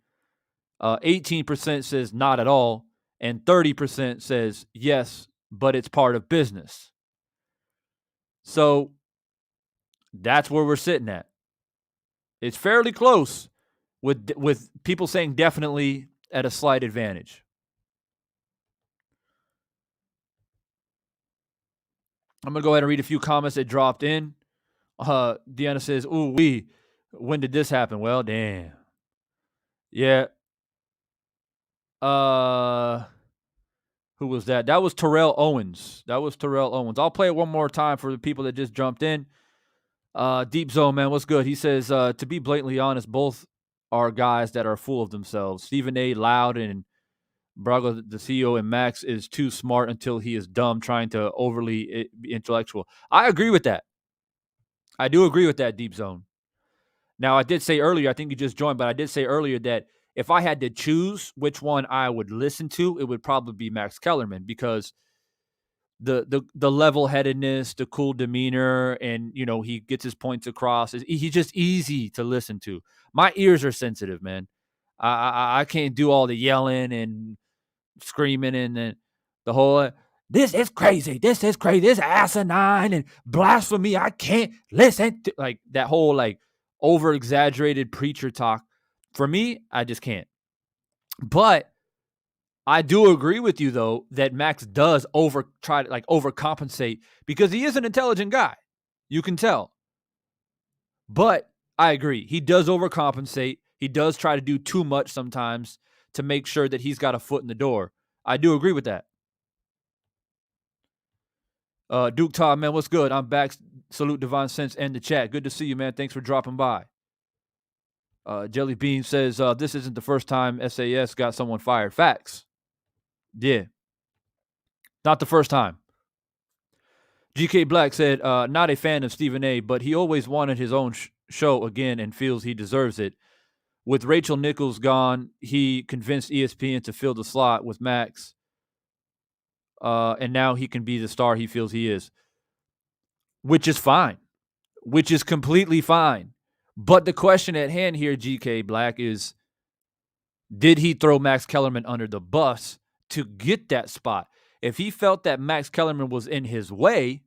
18% says not at all. And 30% says yes, but it's part of business. So that's where we're sitting at. It's fairly close with people saying definitely at a slight advantage. I'm going to go ahead and read a few comments that dropped in. Deanna says, ooh, when did this happen? Well, damn. Yeah. Who was that? That was Terrell Owens. I'll play it one more time for the people that just jumped in. Deep Zone, man, what's good? He says, to be blatantly honest, both are guys that are full of themselves. Stephen A. Loud and Braga, the CEO, and Max is too smart until he is dumb, trying to overly intellectual. I agree with that. I do agree with that, Deep Zone. Now, I did say earlier, I think you just joined, but I did say earlier that if I had to choose which one I would listen to, it would probably be Max Kellerman, because the level-headedness, the cool demeanor, and, you know, he gets his points across. He's just easy to listen to. My ears are sensitive, man. I can't do all the yelling and screaming and the whole, this is crazy, this is asinine and blasphemy, I can't listen to, like, that whole, like, over-exaggerated preacher talk. For me, I just can't. But I do agree with you, though, that Max does overcompensate, because he is an intelligent guy. You can tell. But I agree. He does overcompensate. He does try to do too much sometimes to make sure that he's got a foot in the door. I do agree with that. Duke Todd, man, what's good? I'm back. Salute Divine Sense and the chat. Good to see you, man. Thanks for dropping by. Jelly Bean says, this isn't the first time SAS got someone fired. Facts. Yeah. Not the first time. GK Black said, not a fan of Stephen A., but he always wanted his own show again and feels he deserves it. With Rachel Nichols gone, he convinced ESPN to fill the slot with Max. And now he can be the star he feels he is. Which is fine. Which is completely fine. But the question at hand here, GK Black, is, did he throw Max Kellerman under the bus to get that spot? If he felt that Max Kellerman was in his way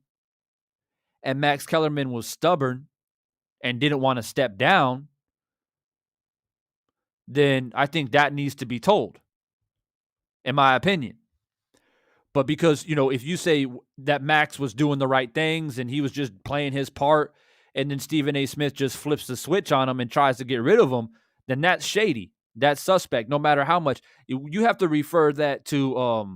and Max Kellerman was stubborn and didn't want to step down, then I think that needs to be told, in my opinion. But because, you know, if you say that Max was doing the right things and he was just playing his part, and then Stephen A. Smith just flips the switch on him and tries to get rid of him, then that's shady. That's suspect, no matter how much. You have to refer that to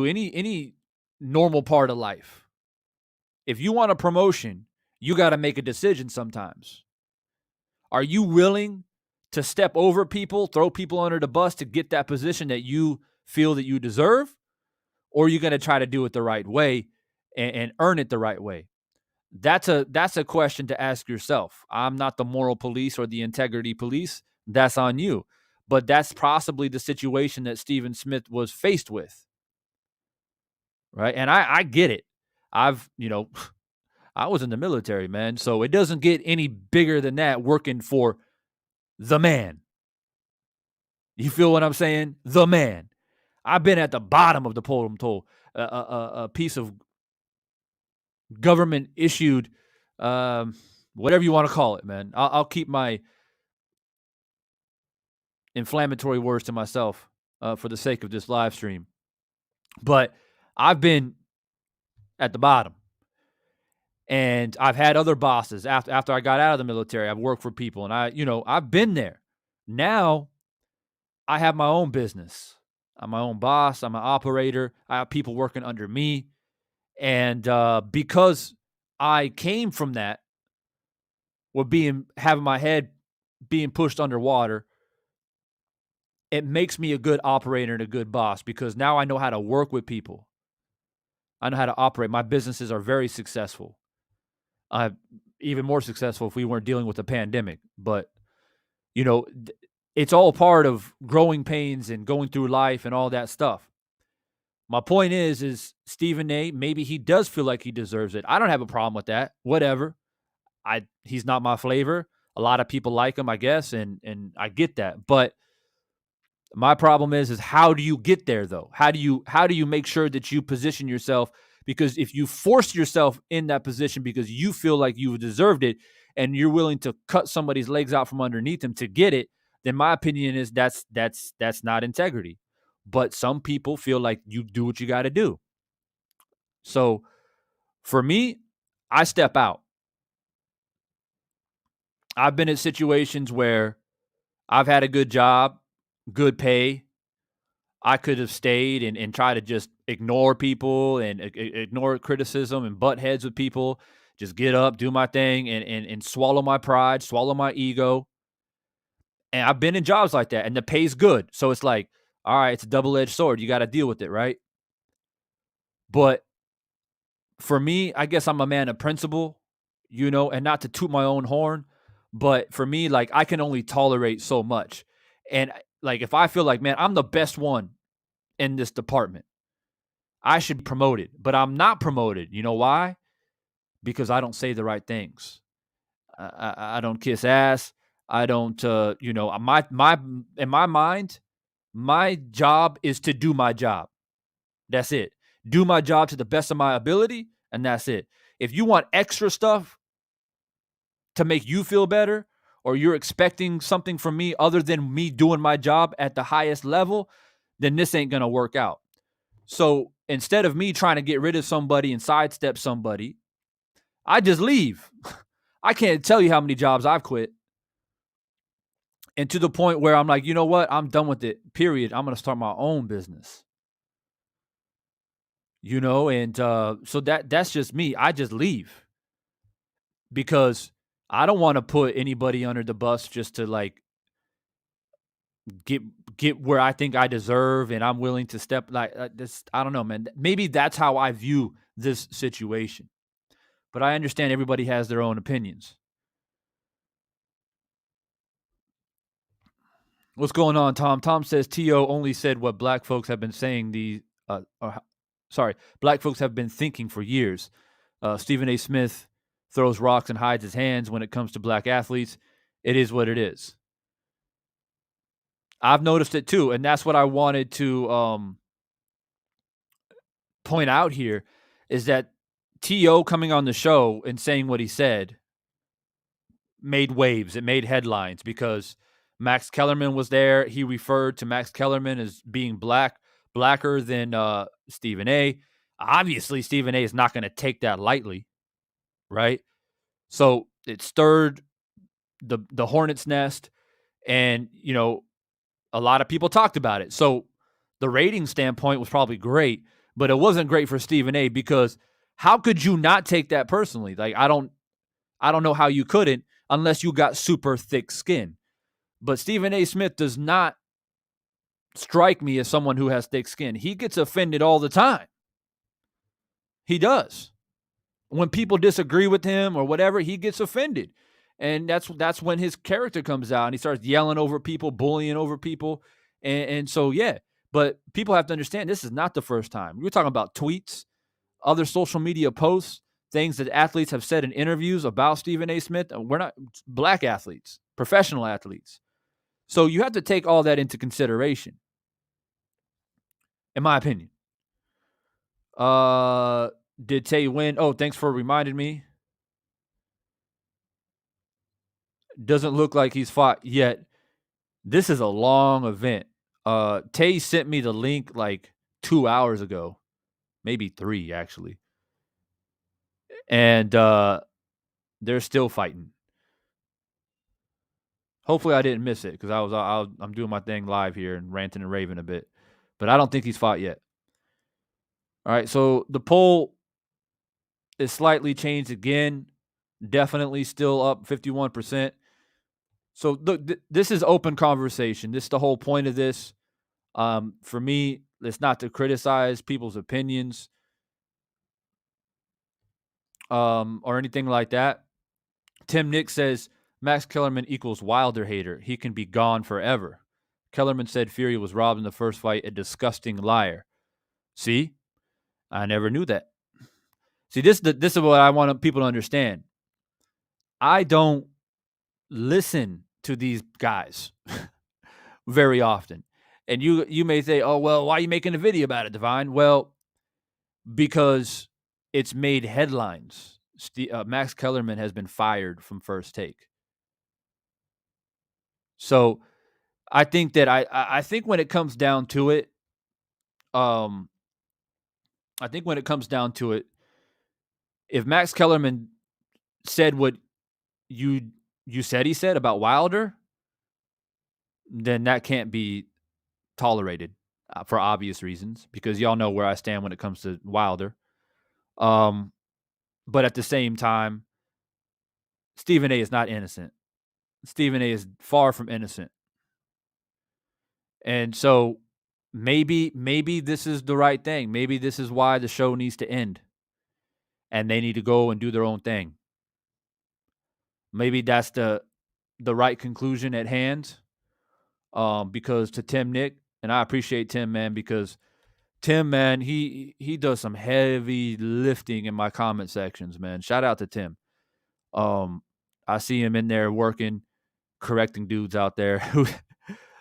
any normal part of life. If you want a promotion, you got to make a decision sometimes. Are you willing to step over people, throw people under the bus to get that position that you feel that you deserve? Or are you going to try to do it the right way and earn it the right way? That's a question to ask yourself. I'm not the moral police or the integrity police. That's on you. But that's possibly the situation that Stephen Smith was faced with. Right? And I get it. I was in the military, man. So it doesn't get any bigger than that working for the man. You feel what I'm saying? The man. I've been at the bottom of the totem pole. A piece of government issued, whatever you want to call it, man. I'll keep my inflammatory words to myself for the sake of this live stream. But I've been at the bottom. And I've had other bosses after I got out of the military. I've worked for people, and I've been there. Now I have my own business. I'm my own boss. I'm an operator. I have people working under me. And because I came from that, having my head being pushed underwater, it makes me a good operator and a good boss, because now I know how to work with people. I know how to operate. My businesses are very successful. Even more successful if we weren't dealing with a pandemic. But, it's all part of growing pains and going through life and all that stuff. My point is Stephen A., maybe he does feel like he deserves it. I don't have a problem with that. Whatever. He's not my flavor. A lot of people like him, I guess, and I get that. But my problem is how do you get there, though? How do you make sure that you position yourself? Because if you force yourself in that position because you feel like you deserved it and you're willing to cut somebody's legs out from underneath them to get it, in my opinion, is that's not integrity. But some people feel like you do what you got to do. So for me, I step out. I've been in situations where I've had a good job, good pay. I could have stayed and try to just ignore people and ignore criticism and butt heads with people. Just get up, do my thing, and swallow my pride, swallow my ego. And I've been in jobs like that, and the pay's good. So it's like, all right, it's a double-edged sword. You got to deal with it, right? But for me, I guess I'm a man of principle, and not to toot my own horn, but for me, like, I can only tolerate so much. And like, if I feel like, man, I'm the best one in this department, I should be promoted, but I'm not promoted. You know why? Because I don't say the right things. I don't kiss ass. I don't, my in my mind, my job is to do my job. That's it. Do my job to the best of my ability, and that's it. If you want extra stuff to make you feel better, or you're expecting something from me other than me doing my job at the highest level, then this ain't going to work out. So instead of me trying to get rid of somebody and sidestep somebody, I just leave. I can't tell you how many jobs I've quit. And to the point where I'm like, you know what? I'm done with it, period. I'm going to start my own business. And so that's just me. I just leave. Because I don't want to put anybody under the bus just to like get where I think I deserve, and I'm willing to step like this. I don't know, man. Maybe that's how I view this situation. But I understand everybody has their own opinions. What's going on, Tom? Tom says T.O. only said what black folks have been saying black folks have been thinking for years. Stephen A. Smith throws rocks and hides his hands when it comes to black athletes. It is what it is. I've noticed it too, and that's what I wanted to point out here, is that T.O. coming on the show and saying what he said made waves. It made headlines because Max Kellerman was there. He referred to Max Kellerman as being blacker than Stephen A. Obviously, Stephen A. is not going to take that lightly, right? So it stirred the hornet's nest, and a lot of people talked about it. So the rating standpoint was probably great, but it wasn't great for Stephen A. because how could you not take that personally? Like, I don't know how you couldn't, unless you got super thick skin. But Stephen A. Smith does not strike me as someone who has thick skin. He gets offended all the time. He does. When people disagree with him or whatever, he gets offended. And that's when his character comes out and he starts yelling over people, bullying over people. And so, yeah. But people have to understand this is not the first time. We're talking about tweets, other social media posts, things that athletes have said in interviews about Stephen A. Smith. We're not black athletes, professional athletes. So you have to take all that into consideration, in my opinion. Did Tay win? Oh, thanks for reminding me. Doesn't look like he's fought yet. This is a long event. Tay sent me the link like 2 hours ago, maybe 3 actually. And they're still fighting. Hopefully I didn't miss it because I'm doing my thing live here and ranting and raving a bit. But I don't think he's fought yet. All right, so the poll is slightly changed again. Definitely still up 51%. So this is open conversation. This is the whole point of this. For me, it's not to criticize people's opinions or anything like that. Tim Nick says Max Kellerman equals Wilder hater. He can be gone forever. Kellerman said Fury was robbed in the first fight, a disgusting liar. See? I never knew that. See, this is what I want people to understand. I don't listen to these guys very often. And you may say, oh, well, why are you making a video about it, Divine? Well, because it's made headlines. Max Kellerman has been fired from First Take. So I think that I think when it comes down to it, I think when it comes down to it, if Max Kellerman said what you said he said about Wilder, then that can't be tolerated for obvious reasons, because y'all know where I stand when it comes to Wilder. But at the same time, Stephen A is not innocent. Stephen A is far from innocent. And so maybe this is the right thing. Maybe this is why the show needs to end and they need to go and do their own thing. Maybe that's the right conclusion at hand. Because to Tim Nick, and I appreciate Tim, man, because Tim, man, he does some heavy lifting in my comment sections, man. Shout out to Tim. I see him in there working, correcting dudes out there who,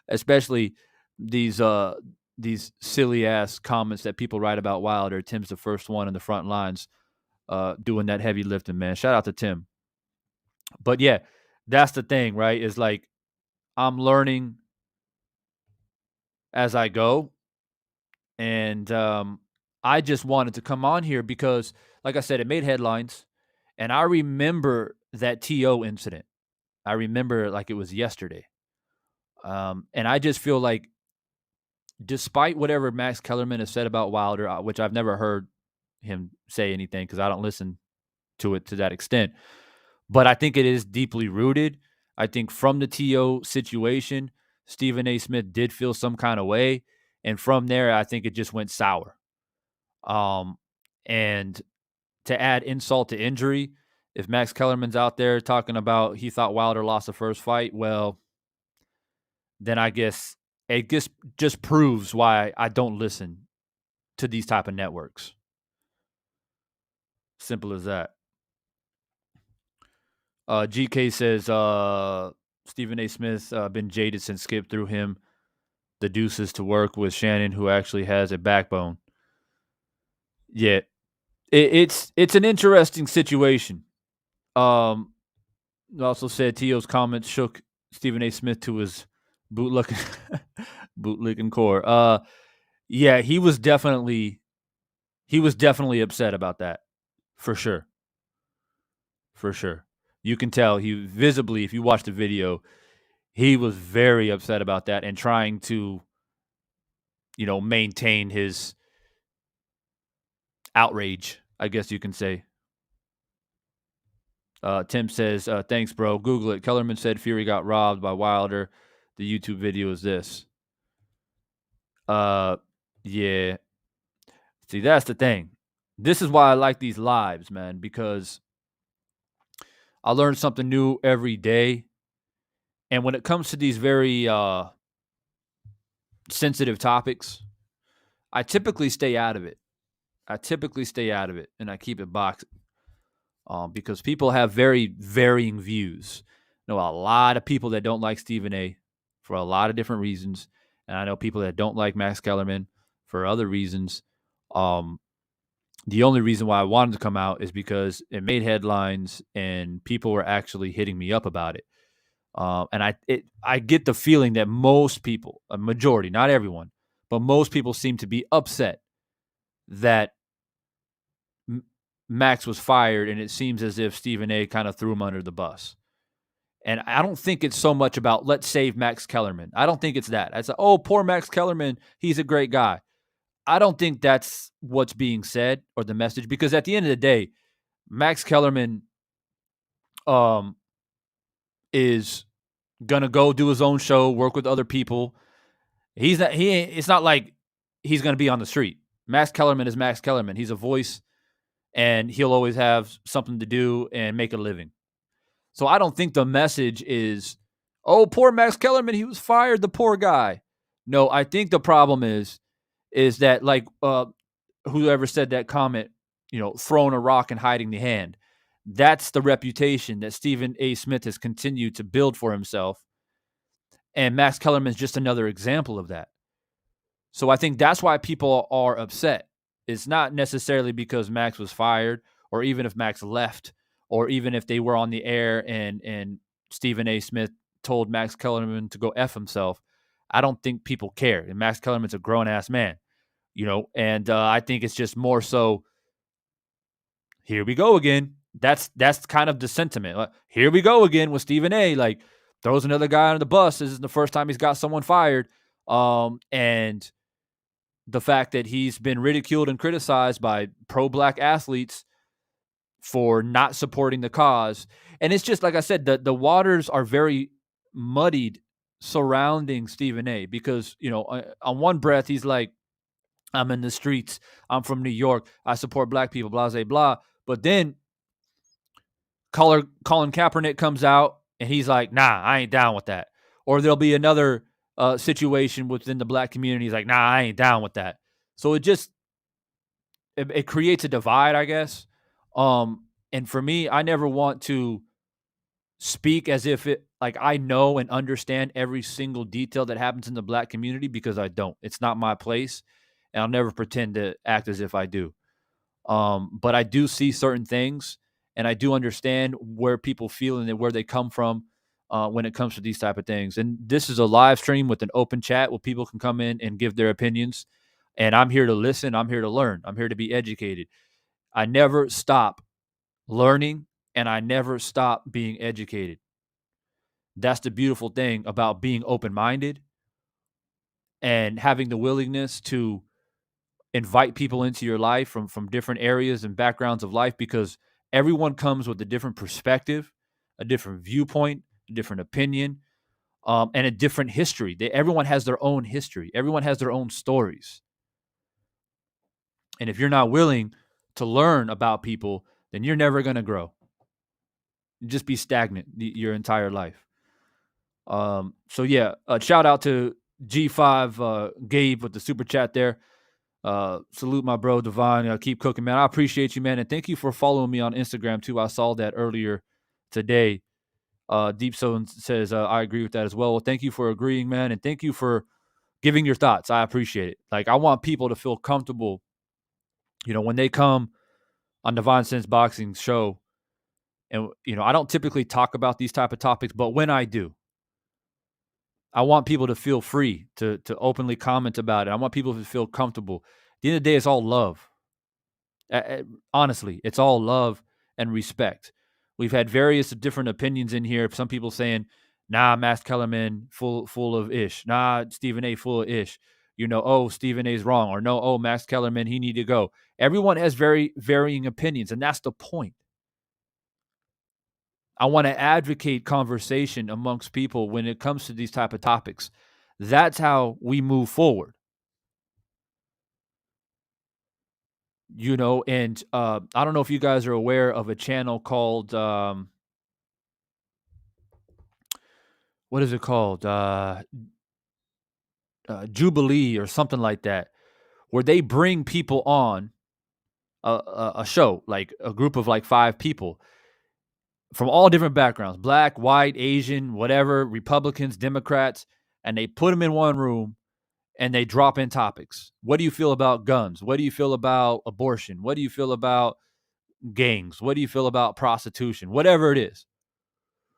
especially these silly ass comments that people write about Wilder. Tim's the first one in the front lines, doing that heavy lifting, man. Shout out to Tim. But yeah, that's the thing, right? Is like I'm learning as I go, and I just wanted to come on here because, like I said, it made headlines, and I remember that TO incident. I remember it like it was yesterday. And I just feel like, despite whatever Max Kellerman has said about Wilder, which I've never heard him say anything because I don't listen to it to that extent, but I think it is deeply rooted. I think from the TO situation, Stephen A. Smith did feel some kind of way. And from there, I think it just went sour. And to add insult to injury, if Max Kellerman's out there talking about he thought Wilder lost the first fight, well, then I guess it just proves why I don't listen to these type of networks. Simple as that. GK says Stephen A. Smith been jaded since Skip threw him the deuces to work with Shannon, who actually has a backbone. Yeah, it's an interesting situation. Also said T.O.'s comments shook Stephen A. Smith to his bootlicking core. Yeah, he was definitely upset about that, for sure. For sure. You can tell he visibly, if you watch the video, he was very upset about that and trying to, maintain his outrage, I guess you can say. Tim says, thanks, bro. Google it. Kellerman said Fury got robbed by Wilder. The YouTube video is this. Yeah. See, that's the thing. This is why I like these lives, man, because I learn something new every day. And when it comes to these very sensitive topics, I typically stay out of it. And I keep it boxed. Because people have very varying views. I know a lot of people that don't like Stephen A. for a lot of different reasons. And I know people that don't like Max Kellerman for other reasons. The only reason why I wanted to come out is because it made headlines and people were actually hitting me up about it. And I get the feeling that most people, a majority, not everyone, but most people seem to be upset that Max was fired, and it seems as if Stephen A. kind of threw him under the bus. And I don't think it's so much about let's save Max Kellerman. I don't think it's that. It's like, oh, poor Max Kellerman, he's a great guy. I don't think that's what's being said or the message, because at the end of the day, Max Kellerman is gonna go do his own show, work with other people. It's not like he's gonna be on the street. Max Kellerman is Max Kellerman. He's a voice, and he'll always have something to do and make a living. So I don't think the message is, oh, poor Max Kellerman, he was fired, the poor guy. No, I think the problem is that, like, whoever said that comment, throwing a rock and hiding the hand, that's the reputation that Stephen A. Smith has continued to build for himself. And Max Kellerman is just another example of that. So I think that's why people are upset. It's not necessarily because Max was fired, or even if Max left, or even if they were on the air and Stephen A. Smith told Max Kellerman to go F himself. I don't think people care. And Max Kellerman's a grown-ass man, and I think it's just more so, here we go again. That's kind of the sentiment. Here we go again with Stephen A. Like, throws another guy under the bus. This is the first time he's got someone fired. And the fact that he's been ridiculed and criticized by pro-black athletes for not supporting the cause. And it's just, like I said, the waters are very muddied surrounding Stephen A. because, on one breath, he's like, I'm in the streets. I'm from New York. I support black people, blah, blah, blah. But then Colin Kaepernick comes out and he's like, nah, I ain't down with that. Or there'll be another situation within the black community. He's like, nah, I ain't down with that. So it creates a divide, I guess. And for me, I never want to speak as if I know and understand every single detail that happens in the black community, because I don't. It's not my place, and I'll never pretend to act as if I do. But I do see certain things, and I do understand where people feel and where they come from when it comes to these type of things. And this is a live stream with an open chat where people can come in and give their opinions. And I'm here to listen. I'm here to learn. I'm here to be educated. I never stop learning, and I never stop being educated. That's the beautiful thing about being open-minded and having the willingness to invite people into your life from different areas and backgrounds of life, because everyone comes with a different perspective, a different viewpoint, a different opinion, and a different history. Everyone has their own history. Everyone has their own stories. And if you're not willing to learn about people, then you're never going to grow. You just be stagnant your entire life. So yeah, shout out to G5 Gabe with the super chat there. Salute my bro Devon. Keep cooking, man. I appreciate you, man, and thank you for following me on Instagram too. I saw that earlier today. Deep Zone says I agree with that as well. Well, thank you for agreeing, man, and thank you for giving your thoughts. I appreciate it. Like, I want people to feel comfortable, when they come on Divine Sense Boxing show. And I don't typically talk about these type of topics, but when I do, I want people to feel free to openly comment about it. I want people to feel comfortable. At the end of the day, it's all love. Honestly, it's all love and respect. We've had various different opinions in here. Some people saying, nah, Max Kellerman full of ish. Nah, Stephen A full of ish. Oh, Stephen A's wrong. Or no, oh, Max Kellerman, he need to go. Everyone has very varying opinions, and that's the point. I want to advocate conversation amongst people when it comes to these type of topics. That's how we move forward. And I don't know if you guys are aware of a channel called, what is it called? Jubilee or something like that, where they bring people on a show, like a group of like 5 people from all different backgrounds, black, white, Asian, whatever, Republicans, Democrats, and they put them in one room and they drop in topics. What do you feel about guns? What do you feel about abortion? What do you feel about gangs? What do you feel about prostitution? Whatever it is.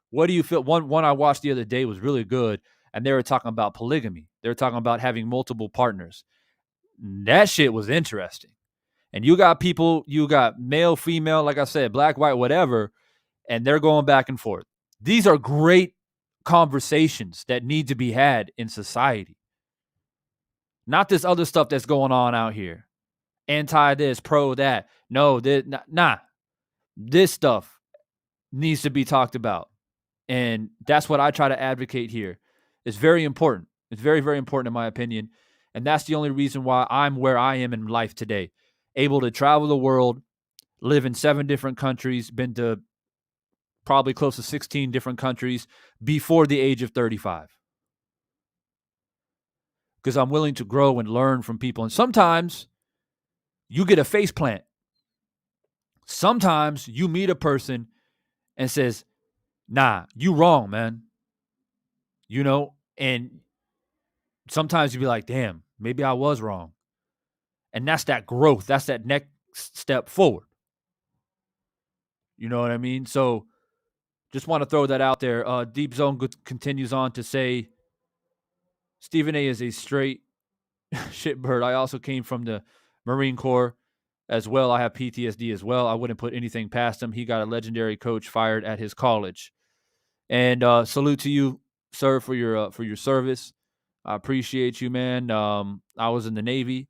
What do you feel? One I watched the other day was really good, and they were talking about polygamy. They were talking about having multiple partners. That shit was interesting. And you got people, you got male, female, like I said, black, white, whatever, and they're going back and forth. These are great conversations that need to be had in society. Not this other stuff that's going on out here. Anti this, pro that. No, nah. This stuff needs to be talked about. And that's what I try to advocate here. It's very important. It's very, very important in my opinion. And that's the only reason why I'm where I am in life today. Able to travel the world, live in 7 different countries, been to probably close to 16 different countries before the age of 35. Because I'm willing to grow and learn from people. And sometimes you get a face plant. Sometimes you meet a person and says, nah, you wrong, man. And sometimes you be like, damn, maybe I was wrong. And that's that growth. That's that next step forward. You know what I mean? So just want to throw that out there. Deep Zone continues on to say, Stephen A is a straight shitbird. I also came from the Marine Corps as well. I have PTSD as well. I wouldn't put anything past him. He got a legendary coach fired at his college. And salute to you, sir, for your service. I appreciate you, man. I was in the Navy,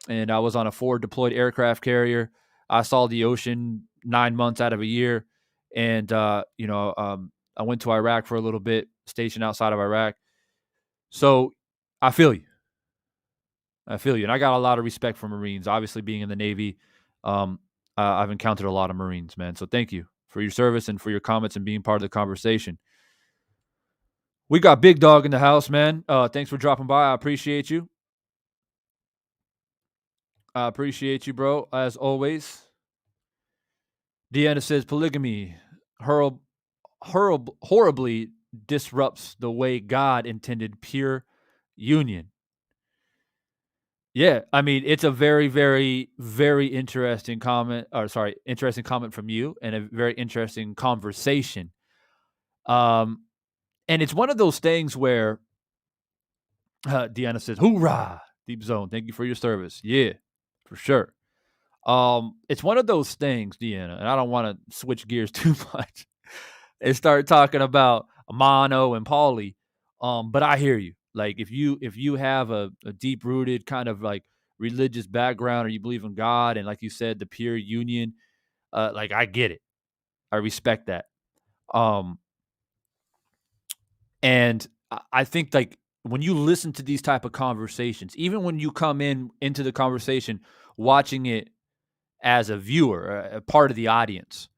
and I was on a forward deployed aircraft carrier. I saw the ocean 9 months out of a year, and I went to Iraq for a little bit, stationed outside of Iraq. So I feel you. And I got a lot of respect for Marines. Obviously, being in the Navy, I've encountered a lot of Marines, man. So thank you for your service and for your comments and being part of the conversation. We got Big Dog in the house, man. Thanks for dropping by. I appreciate you. I appreciate you, bro, as always. Deanna says polygamy horribly disrupts the way God intended pure union. Yeah, I mean, it's a very, very, very interesting comment. Interesting comment from you, and a very interesting conversation. And it's one of those things where Deanna says, "Hoorah, Deep Zone! Thank you for your service." Yeah, for sure. It's one of those things, Deanna, and I don't want to switch gears too much and start talking about mono and poly. But I hear you. Like if you have a deep rooted kind of like religious background, or you believe in God, and like you said, the pure union, like I get it. I respect that. And I think like when you listen to these type of conversations, even when you come into the conversation, watching it as a viewer, a part of the audience,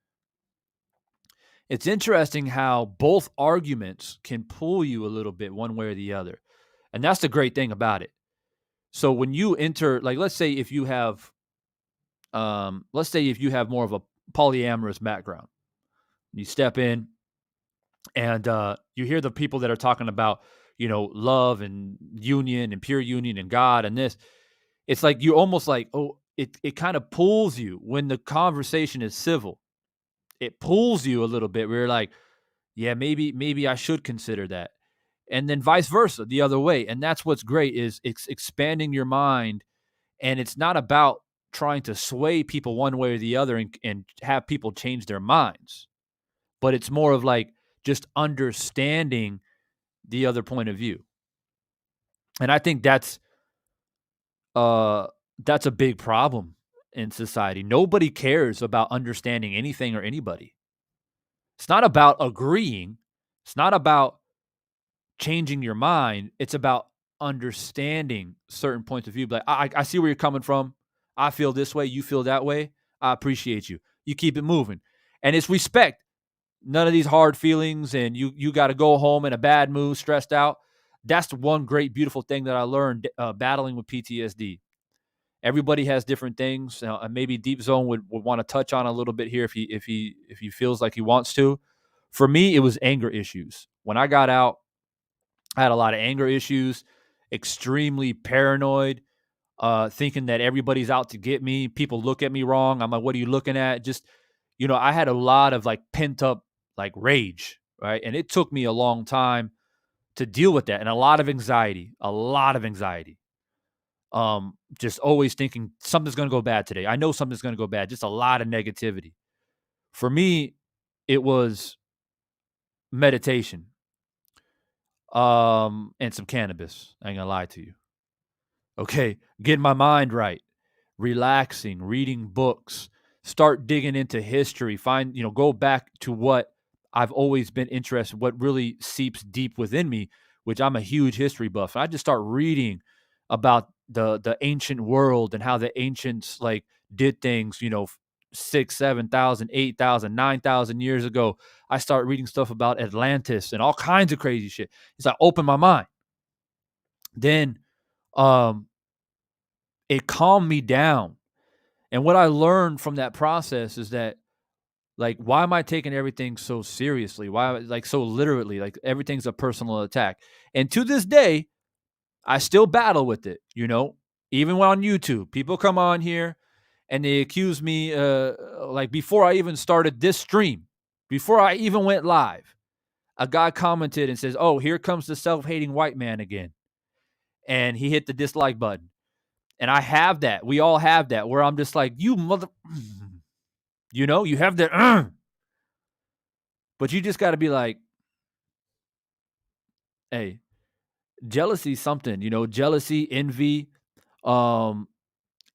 it's interesting how both arguments can pull you a little bit one way or the other. And that's the great thing about it. So when you enter, like, let's say if you have more of a polyamorous background, you step in and you hear the people that are talking about, love and union and pure union and God and this, it's like you almost like, it kind of pulls you when the conversation is civil. It pulls you a little bit where you're like, yeah, maybe I should consider that. And then vice versa, the other way. And that's what's great is it's expanding your mind. And it's not about trying to sway people one way or the other and have people change their minds. But it's more of like just understanding the other point of view. And I think that's a big problem in society. Nobody cares about understanding anything or anybody. It's not about agreeing. It's not about changing your mind. It's about understanding certain points of view. But I see where you're coming from. I feel this way. You feel that way. I appreciate you. You keep it moving. And it's respect. None of these hard feelings and you got to go home in a bad mood, stressed out. That's the one great, beautiful thing that I learned battling with PTSD. Everybody has different things. Maybe Deep Zone would want to touch on a little bit here if he feels like he wants to. For me, it was anger issues. When I got out, I had a lot of anger issues, extremely paranoid, thinking that everybody's out to get me. People look at me wrong. I'm like, what are you looking at? Just, I had a lot of like pent up like rage, right? And it took me a long time to deal with that and a lot of anxiety. Just always thinking something's going to go bad today. I know something's going to go bad. Just a lot of negativity. For me, it was meditation, and some cannabis. I ain't gonna lie to you. Okay, getting my mind right, relaxing, reading books, start digging into history, go back to what I've always been interested, what really seeps deep within me, which I'm a huge history buff. And I just start reading about the ancient world and how the ancients like did things, 6, 7,000, 8,000, 9,000 years ago. I start reading stuff about Atlantis and all kinds of crazy shit. It's like open my mind. Then it calmed me down. And what I learned from that process is that, like, why am I taking everything so seriously? Why, like, so literally? Like, everything's a personal attack. And to this day, I still battle with it, even on YouTube. People come on here and they accuse me, like, before I even started this stream, before I even went live, a guy commented and says, "Oh, here comes the self-hating white man again." And he hit the dislike button. And I have that. We all have that where I'm just like, you mother, you know, you have that, but you just got to be like, hey, jealousy is something, you know, jealousy, envy, and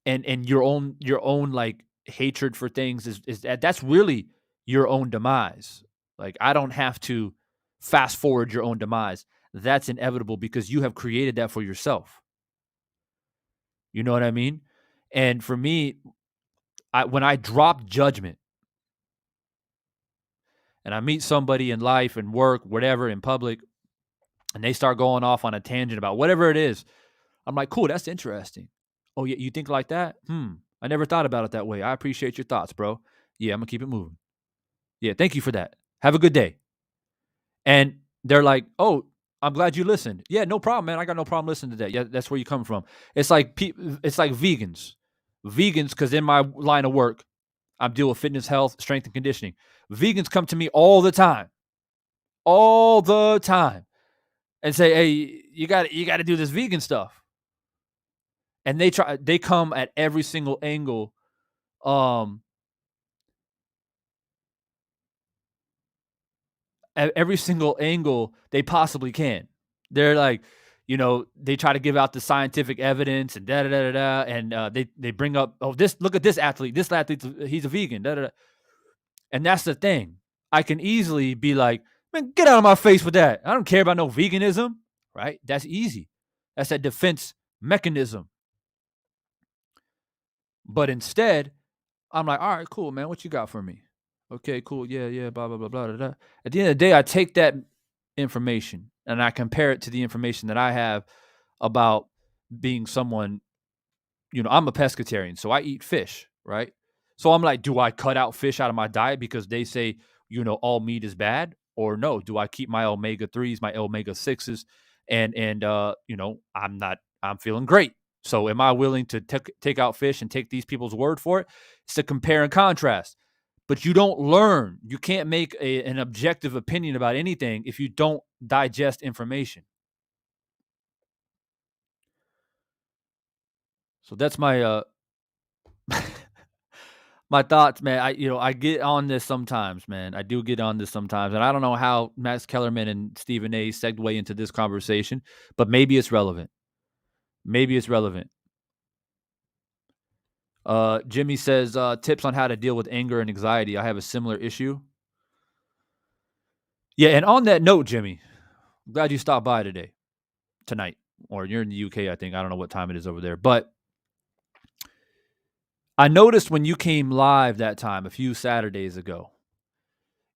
your own like hatred for things is that's really your own demise. Like, I don't have to fast forward your own demise. That's inevitable because you have created that for yourself. You know what I mean? And for me, when I drop judgment and I meet somebody in life and work, whatever, in public, and they start going off on a tangent about whatever it is, I'm like, cool, that's interesting. Oh, yeah, you think like that? I never thought about it that way. I appreciate your thoughts, bro. Yeah, I'm going to keep it moving. Yeah, thank you for that. Have a good day. And they're like, oh, I'm glad you listened. Yeah, no problem, man. I got no problem listening to that. Yeah, that's where you come from. It's like vegans. Vegans, because in my line of work, I'm dealing with fitness, health, strength, and conditioning. Vegans come to me all the time, and say, "Hey, you got to do this vegan stuff." And they come at every single angle, they possibly can. They're like, you know, they try to give out the scientific evidence and da da da da, and they bring up, oh, look at this athlete. This athlete, he's a vegan. Da da da. And that's the thing. I can easily be like, man, get out of my face with that. I don't care about no veganism, right? That's easy. That's that defense mechanism. But instead, I'm like, all right, cool, man. What you got for me? Okay, cool. Yeah, blah, blah, blah, blah, blah, blah. At the end of the day, I take that information and I compare it to the information that I have about being someone, you know, I'm a pescatarian, so I eat fish, right? So I'm like, do I cut out fish out of my diet because they say, you know, all meat is bad? Or no, do I keep my omega-3s, my omega-6s, and you know, I'm feeling great. So am I willing to take out fish and take these people's word for it? It's to compare and contrast. But you don't learn. You can't make an objective opinion about anything if you don't digest information. So that's my my thoughts, man. I get on this sometimes, man. I do get on this sometimes, and I don't know how Max Kellerman and Stephen A. segue into this conversation, but maybe it's relevant. Maybe it's relevant. Jimmy says, tips on how to deal with anger and anxiety. I have a similar issue. Yeah, and on that note, Jimmy, I'm glad you stopped by tonight, or you're in the UK, I think. I don't know what time it is over there, but I noticed when you came live that time a few Saturdays ago,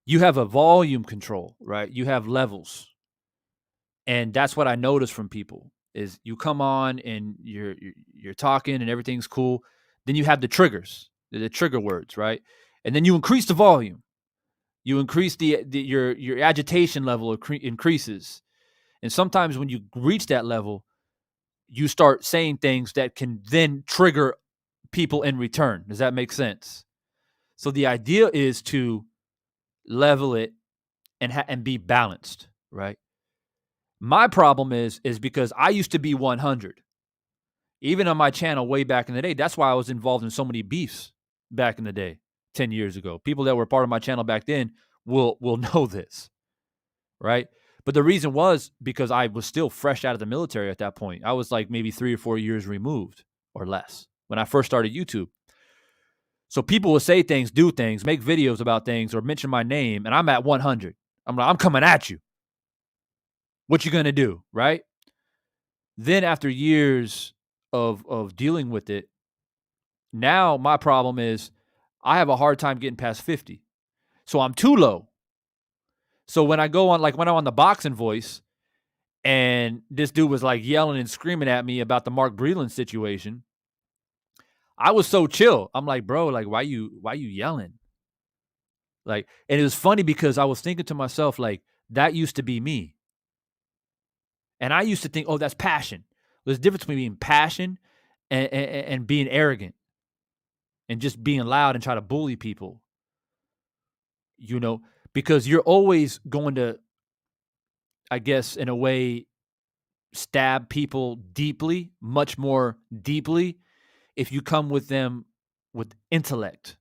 you have a volume control, right? You have levels. And that's what I noticed from people is you come on and you're talking and everything's cool. Then you have the triggers, the trigger words, right? And then you increase the volume. You increase your agitation level increases. And sometimes when you reach that level, you start saying things that can then trigger people in return. Does that make sense? So the idea is to level it and be balanced, right? My problem is because I used to be 100. Even on my channel way back in the day, that's why I was involved in so many beefs back in the day, 10 years ago. People that were part of my channel back then will know this, right? But the reason was because I was still fresh out of the military at that point. I was like maybe 3 or 4 years removed or less when I first started YouTube. So people will say things, do things, make videos about things, or mention my name, and I'm at 100. I'm like, I'm coming at you. What you gonna do, right? Then after years of dealing with it, now my problem is I have a hard time getting past 50. So I'm too low. So when I go on, like when I'm on the boxing voice, and this dude was like yelling and screaming at me about the Mark Breland situation, I was so chill. I'm like, bro, like, why you yelling? Like, and it was funny because I was thinking to myself, like, that used to be me. And I used to think, oh, that's passion. There's a difference between being passion and being arrogant and just being loud and try to bully people, you know, because you're always going to I guess, in a way, stab people deeply, much more deeply, if you come with them with intellect.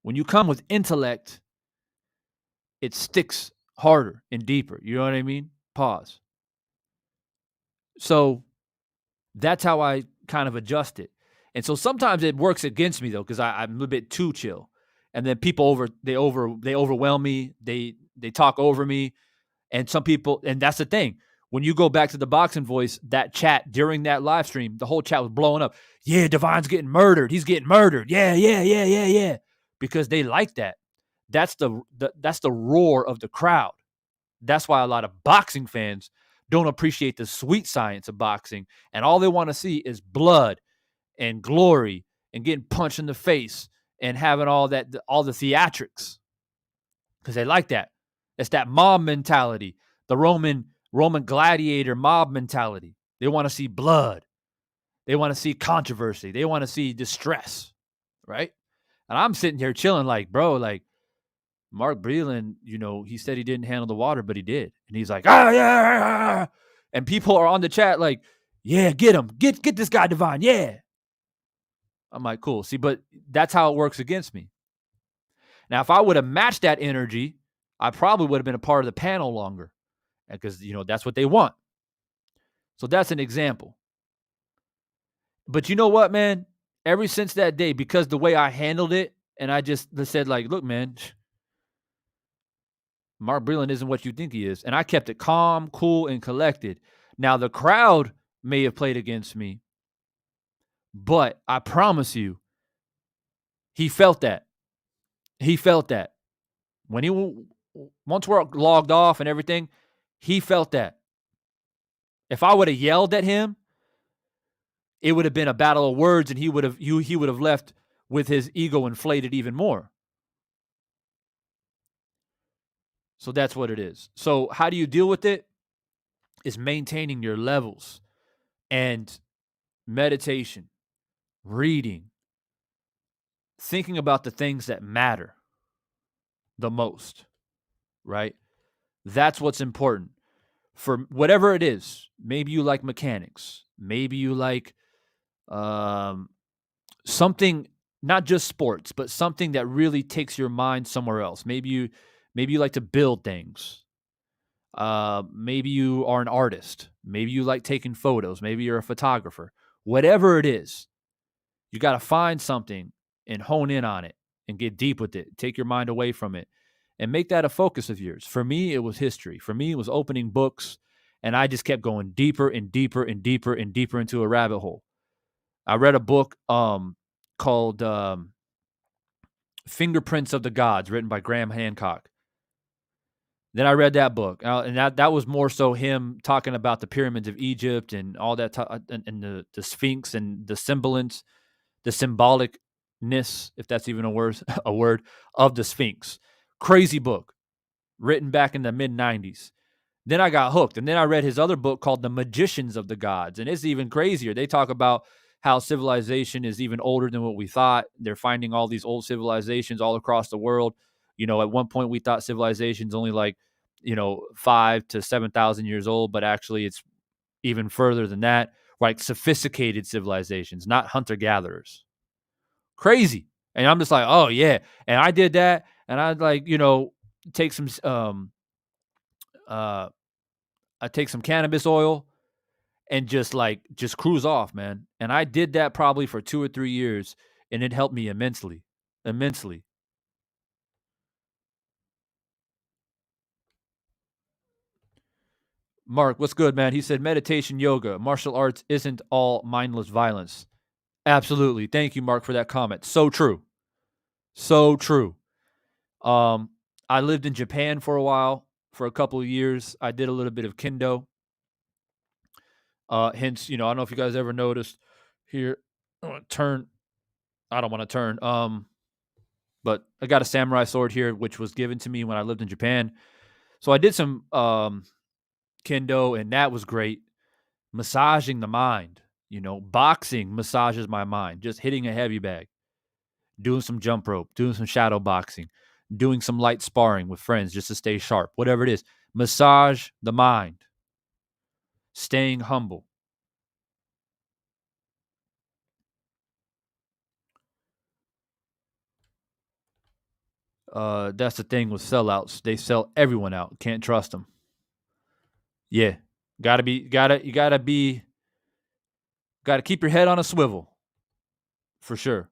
When you come with intellect, it sticks harder and deeper. You know what I mean? Pause. So that's how I kind of adjust it. And so sometimes it works against me though, because I'm a bit too chill. And then people they overwhelm me. They talk over me. And some people, and that's the thing. When you go back to the Boxing Voice, that chat during that live stream, the whole chat was blowing up. Yeah, Divine's getting murdered. He's getting murdered. Yeah. Because they like that. That's the roar of the crowd. That's why a lot of boxing fans don't appreciate the sweet science of boxing. And all they want to see is blood and glory and getting punched in the face and having all the theatrics. Because they like that. It's that mob mentality, the Roman gladiator mob mentality. They want to see blood. They want to see controversy. They want to see distress, right? And I'm sitting here chilling like, bro, like Mark Breland, he said he didn't handle the water, but he did. And he's like, yeah. And people are on the chat like, yeah, get him. Get this guy Divine. Yeah. I'm like, cool. See, but that's how it works against me. Now, if I would have matched that energy, I probably would have been a part of the panel longer because, that's what they want. So that's an example. But you know what, man? Ever since that day, because the way I handled it, and I just said like, look, man, Mark Breland isn't what you think he is. And I kept it calm, cool, and collected. Now, the crowd may have played against me, but I promise you, he felt that. He felt that. Once we're logged off and everything, he felt that. If I would have yelled at him, it would have been a battle of words, and he would have left with his ego inflated even more. So that's what it is. So how do you deal with it? Is maintaining your levels and meditation, reading, thinking about the things that matter the most, right? That's what's important for whatever it is. Maybe you like mechanics. Maybe you like something, not just sports, but something that really takes your mind somewhere else. Maybe you like to build things. Maybe you are an artist. Maybe you like taking photos. Maybe you're a photographer. Whatever it is, you got to find something and hone in on it and get deep with it. Take your mind away from it and make that a focus of yours. For me, it was history. For me, it was opening books, and I just kept going deeper and deeper and deeper and deeper into a rabbit hole. I read a book called Fingerprints of the Gods, written by Graham Hancock. Then I read that book, and that was more so him talking about the pyramids of Egypt and all that, and the Sphinx and the semblance, the symbolicness, if that's even a word, of the Sphinx. Crazy book, written back in the mid-90s. Then I got hooked, and then I read his other book called The Magicians of the Gods, and it's even crazier. They talk about how civilization is even older than what we thought. They're finding all these old civilizations all across the world. At one point we thought civilization's only like, 5,000 to 7,000 years old, but actually it's even further than that. Like sophisticated civilizations, not hunter-gatherers. Crazy. And I'm just like, oh yeah. And I did that, and I'd like, take some I take some cannabis oil and just cruise off, man. And I did that probably for 2 or 3 years, and it helped me immensely. Mark, what's good, man? He said meditation, yoga, martial arts isn't all mindless violence. Absolutely. Thank you, Mark, for that comment. So true. So true. I lived in Japan for a while, for a couple of years. I did a little bit of kendo. Hence, I don't know if you guys ever noticed here. I don't want to turn. But I got a samurai sword here, which was given to me when I lived in Japan. So I did some kendo, and that was great. Massaging the mind, boxing massages my mind. Just hitting a heavy bag, doing some jump rope, doing some shadow boxing, doing some light sparring with friends just to stay sharp, whatever it is. Massage the mind, staying humble. That's the thing with sellouts. They sell everyone out. Can't trust them. Yeah. Gotta keep your head on a swivel. For sure.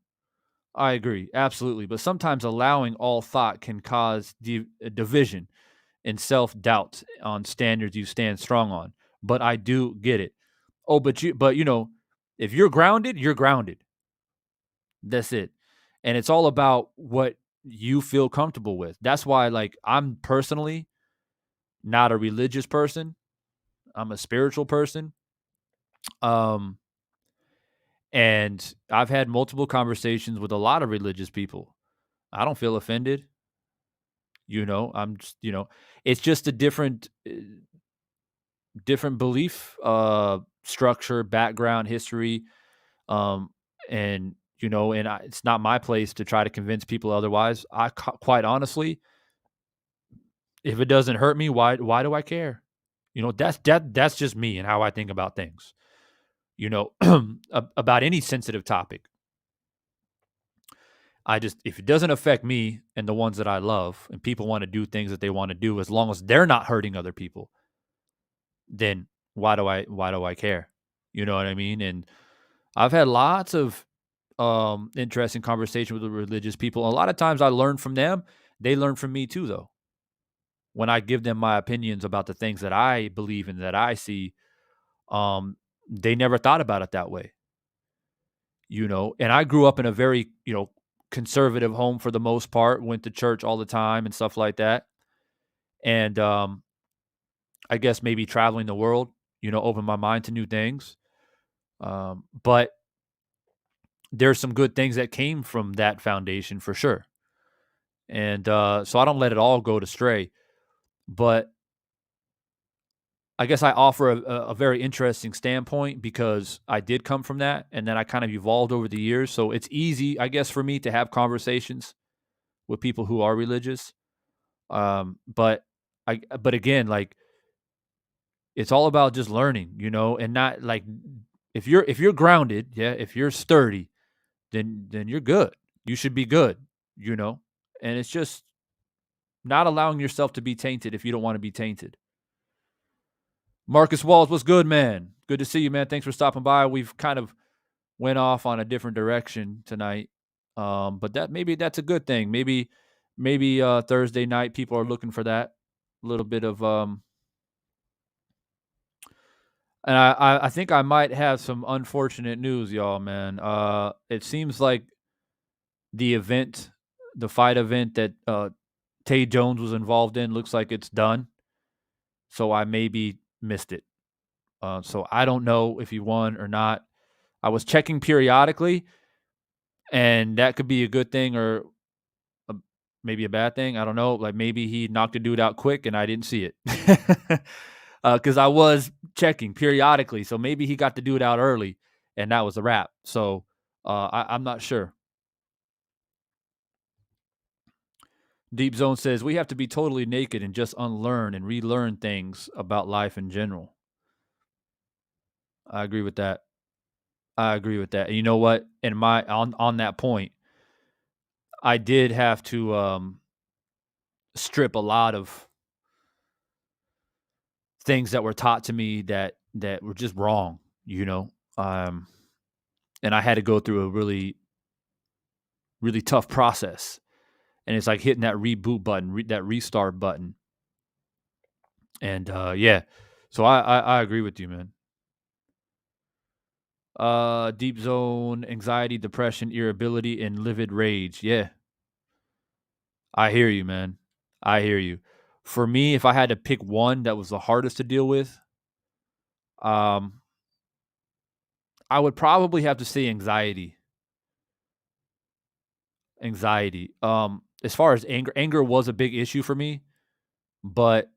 I agree. Absolutely. But sometimes allowing all thought can cause division and self-doubt on standards you stand strong on. But I do get it. Oh, but you know, if you're grounded, you're grounded. That's it. And it's all about what you feel comfortable with. That's why, like, I'm personally not a religious person. I'm a spiritual person. And I've had multiple conversations with a lot of religious people. I don't feel offended. You know, I'm just, it's just a different belief structure, background, history, and it's not my place to try to convince people otherwise. Quite honestly, if it doesn't hurt me, why do I care? That's just me and how I think about things. About any sensitive topic. If it doesn't affect me and the ones that I love, and people want to do things that they want to do, as long as they're not hurting other people, then why do I care? You know what I mean? And I've had lots of interesting conversations with religious people. A lot of times I learn from them. They learn from me too, though. When I give them my opinions about the things that I believe in, that I see, they never thought about it that way. And I grew up in a very, conservative home for the most part, went to church all the time and stuff like that. And I guess maybe traveling the world, opened my mind to new things. But there's some good things that came from that foundation for sure. And so I don't let it all go to stray. But I guess I offer a very interesting standpoint because I did come from that, and then I kind of evolved over the years. So it's easy, I guess, for me to have conversations with people who are religious. But again, like, it's all about just learning, and not like, if you're grounded, yeah, if you're sturdy, then you're good. You should be good, and it's just not allowing yourself to be tainted if you don't want to be tainted. Marcus Walls, what's good, man? Good to see you, man. Thanks for stopping by. We've kind of went off on a different direction tonight, but that's a good thing. Maybe Thursday night people are looking for that little bit of and I think I might have some unfortunate news, y'all, man. It seems like the fight event that Tay Jones was involved in, looks like it's done. So I maybe missed it. So I don't know if he won or not. I was checking periodically, and that could be a good thing or maybe a bad thing. I don't know. Like, maybe he knocked a dude out quick and I didn't see it. Because I was checking periodically. So maybe he got the dude out early and that was a wrap. So I'm not sure. Deep Zone says, we have to be totally naked and just unlearn and relearn things about life in general. I agree with that. And you know what? On that point, I did have to strip a lot of things that were taught to me that were just wrong, and I had to go through a really, really tough process. And it's like hitting that reboot button, that restart button. And yeah, so I agree with you, man. Deep Zone, anxiety, depression, irritability, and livid rage. Yeah. I hear you, man. I hear you. For me, if I had to pick one that was the hardest to deal with, I would probably have to say anxiety. As far as anger was a big issue for me, but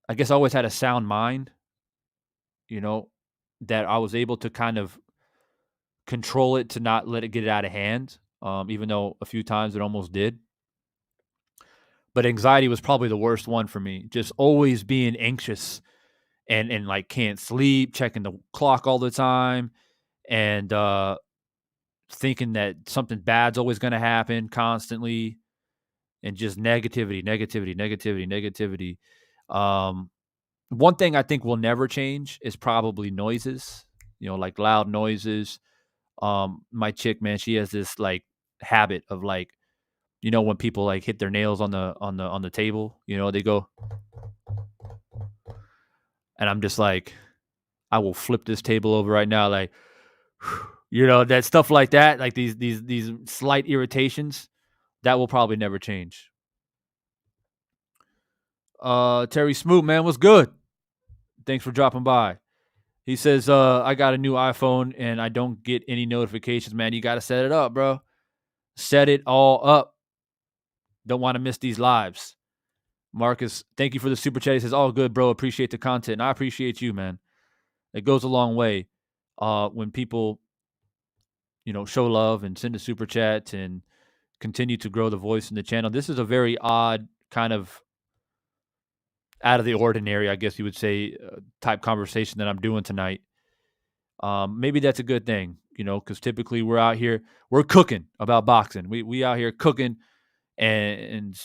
I guess I always had a sound mind, that I was able to kind of control it to not let it get out of hand, even though a few times it almost did. but anxiety was probably the worst one for me. Just always being anxious and like can't sleep, checking the clock all the time, and thinking that something bad's always going to happen constantly, and just negativity, negativity, negativity, negativity. One thing I think will never change is probably noises, like loud noises. My chick, man, she has this like habit of like, when people like hit their nails on the table, they go, and I'm just like, I will flip this table over right now, like, that stuff like that, like these slight irritations, that will probably never change. Terry Smoot, man, what's good? Thanks for dropping by. He says, I got a new iPhone and I don't get any notifications, man. You got to set it up, bro. Set it all up. Don't want to miss these lives. Marcus, thank you for the super chat. He says, all good, bro. Appreciate the content. And I appreciate you, man. It goes a long way when people, show love and send a super chat and continue to grow the voice in the channel. This is a very odd kind of out of the ordinary, I guess you would say, type conversation that I'm doing tonight. Maybe that's a good thing, because typically we're out here, we're cooking about boxing. We out here cooking and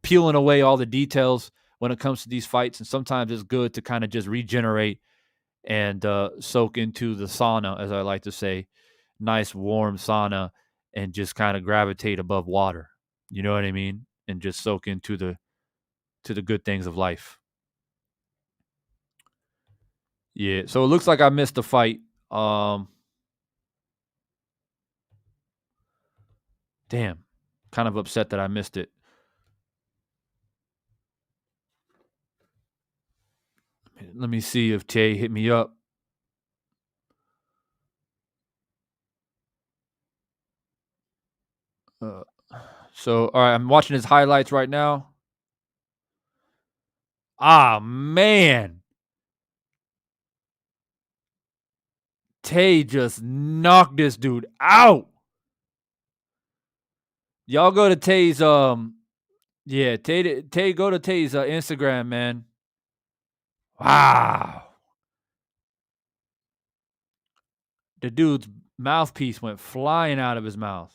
peeling away all the details when it comes to these fights. And sometimes it's good to kind of just regenerate and soak into the sauna, as I like to say, nice warm sauna, and just kind of gravitate above water. You know what I mean? And just soak into the good things of life. Yeah, so it looks like I missed the fight. Damn, kind of upset that I missed it. Let me see if Tay hit me up. So, all right, I'm watching his highlights right now. Ah, man. Tay just knocked this dude out. Y'all go to Tay's Tay go to Tay's Instagram, man. Wow. The dude's mouthpiece went flying out of his mouth.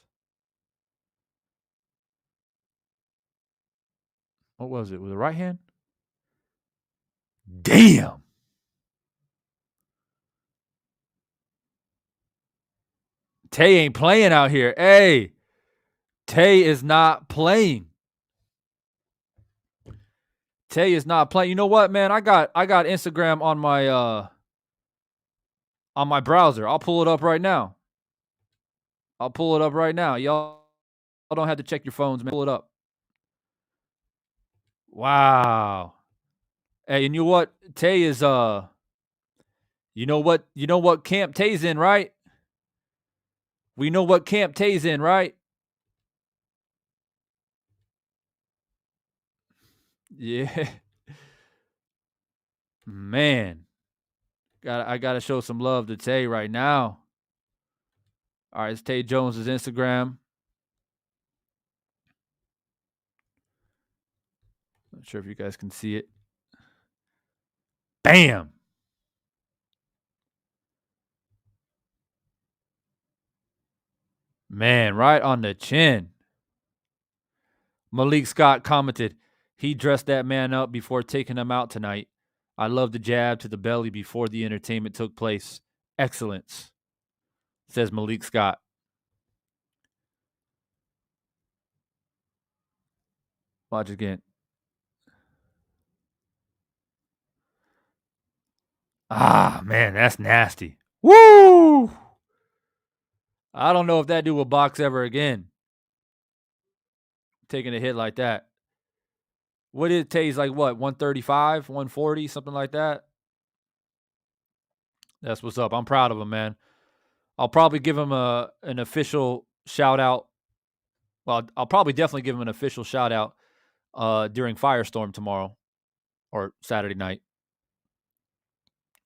What was it? With the right hand? Damn. Tay ain't playing out here. Hey, Tay is not playing. Tay is not playing. You know what, man? I got Instagram on my browser. I'll pull it up right now. Y'all don't have to check your phones, man. Pull it up. Wow. Hey, and you know what? Tay is you know what camp Tay's in, right? We know what camp Tay's in, right? Yeah. Man. I gotta show some love to Tay right now. All right, it's Tay Jones's Instagram. Not sure if you guys can see it. Bam. Man, right on the chin. Malik Scott commented, he dressed that man up before taking him out tonight. I love the jab to the belly before the entertainment took place. Excellence, says Malik Scott. Watch again. Ah, man, that's nasty. Woo! I don't know if that dude will box ever again. Taking a hit like that. What is Tay's like, what, 135, 140, something like that? That's what's up. I'm proud of him, man. I'll probably give him an official shout out. Well, I'll probably definitely give him an official shout out during Firestorm tomorrow or Saturday night.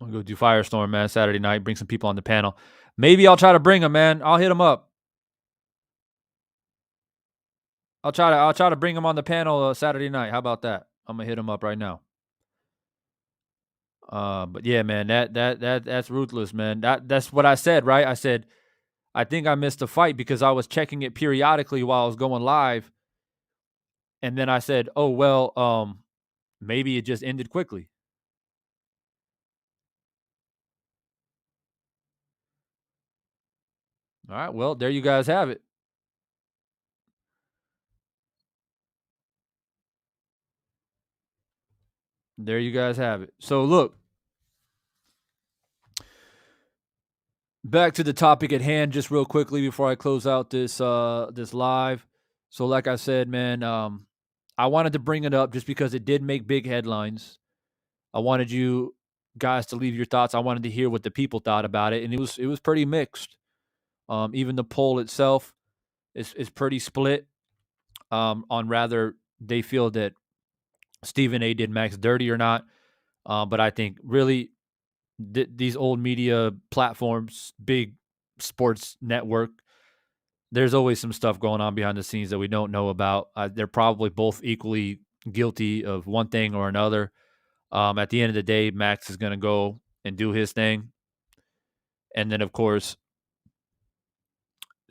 I'll go do Firestorm, man, Saturday night, bring some people on the panel. Maybe I'll try to bring him, man. I'll hit him up. I'll try to bring him on the panel Saturday night. How about that? I'm gonna hit him up right now. But yeah, man, that's ruthless, man. That's what I said, right? I said I think I missed a fight because I was checking it periodically while I was going live, and then I said, oh well, maybe it just ended quickly. All right, well, there you guys have it. There you guys have it. So look, back to the topic at hand, just real quickly before I close out this this live. So, like I said, man, I wanted to bring it up just because it did make big headlines. I wanted you guys to leave your thoughts. I wanted to hear what the people thought about it, and it was pretty mixed. Even the poll itself is pretty split on rather they feel that Stephen A. did Max dirty or not. But I think really these old media platforms, big sports network, there's always some stuff going on behind the scenes that we don't know about. They're probably both equally guilty of one thing or another. At the end of the day, Max is going to go and do his thing. And then, of course,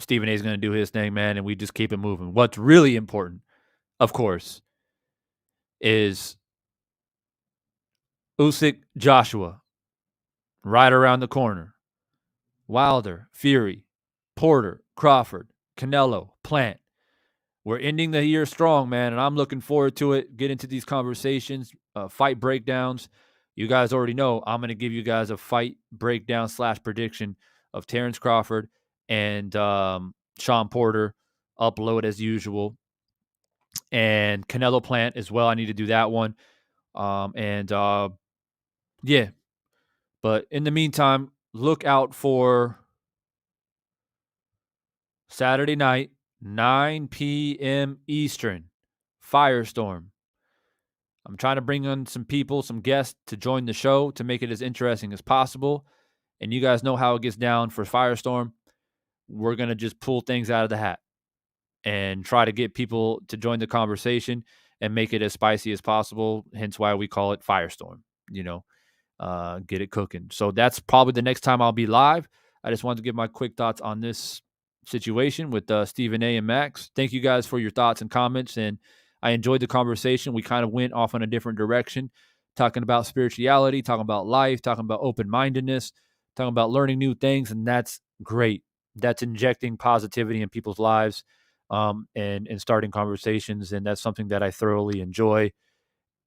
Stephen A is going to do his thing, man, and we just keep it moving. What's really important, of course, is Usyk Joshua right around the corner. Wilder, Fury, Porter, Crawford, Canelo, Plant. We're ending the year strong, man, and I'm looking forward to it. Get into these conversations, fight breakdowns. You guys already know I'm going to give you guys a fight breakdown / prediction of Terrence Crawford and Sean Porter, upload as usual. And Canelo Plant as well. I need to do that one. Yeah. But in the meantime, look out for Saturday night, 9 p.m. Eastern, Firestorm. I'm trying to bring on some people, some guests to join the show to make it as interesting as possible. And you guys know how it gets down for Firestorm. We're going to just pull things out of the hat and try to get people to join the conversation and make it as spicy as possible. Hence why we call it Firestorm, get it cooking. So that's probably the next time I'll be live. I just wanted to give my quick thoughts on this situation with Stephen A. and Max. Thank you guys for your thoughts and comments. And I enjoyed the conversation. We kind of went off in a different direction, talking about spirituality, talking about life, talking about open-mindedness, talking about learning new things. And that's great. That's injecting positivity in people's lives and starting conversations. And that's something that I thoroughly enjoy,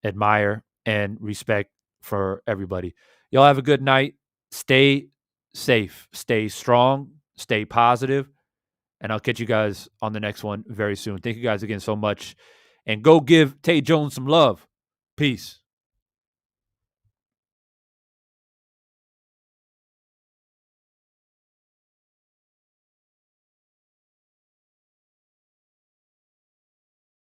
admire, and respect for everybody. Y'all have a good night. Stay safe, stay strong, stay positive, and I'll catch you guys on the next one very soon. Thank you guys again so much, and go give Tay Jones some love. Peace.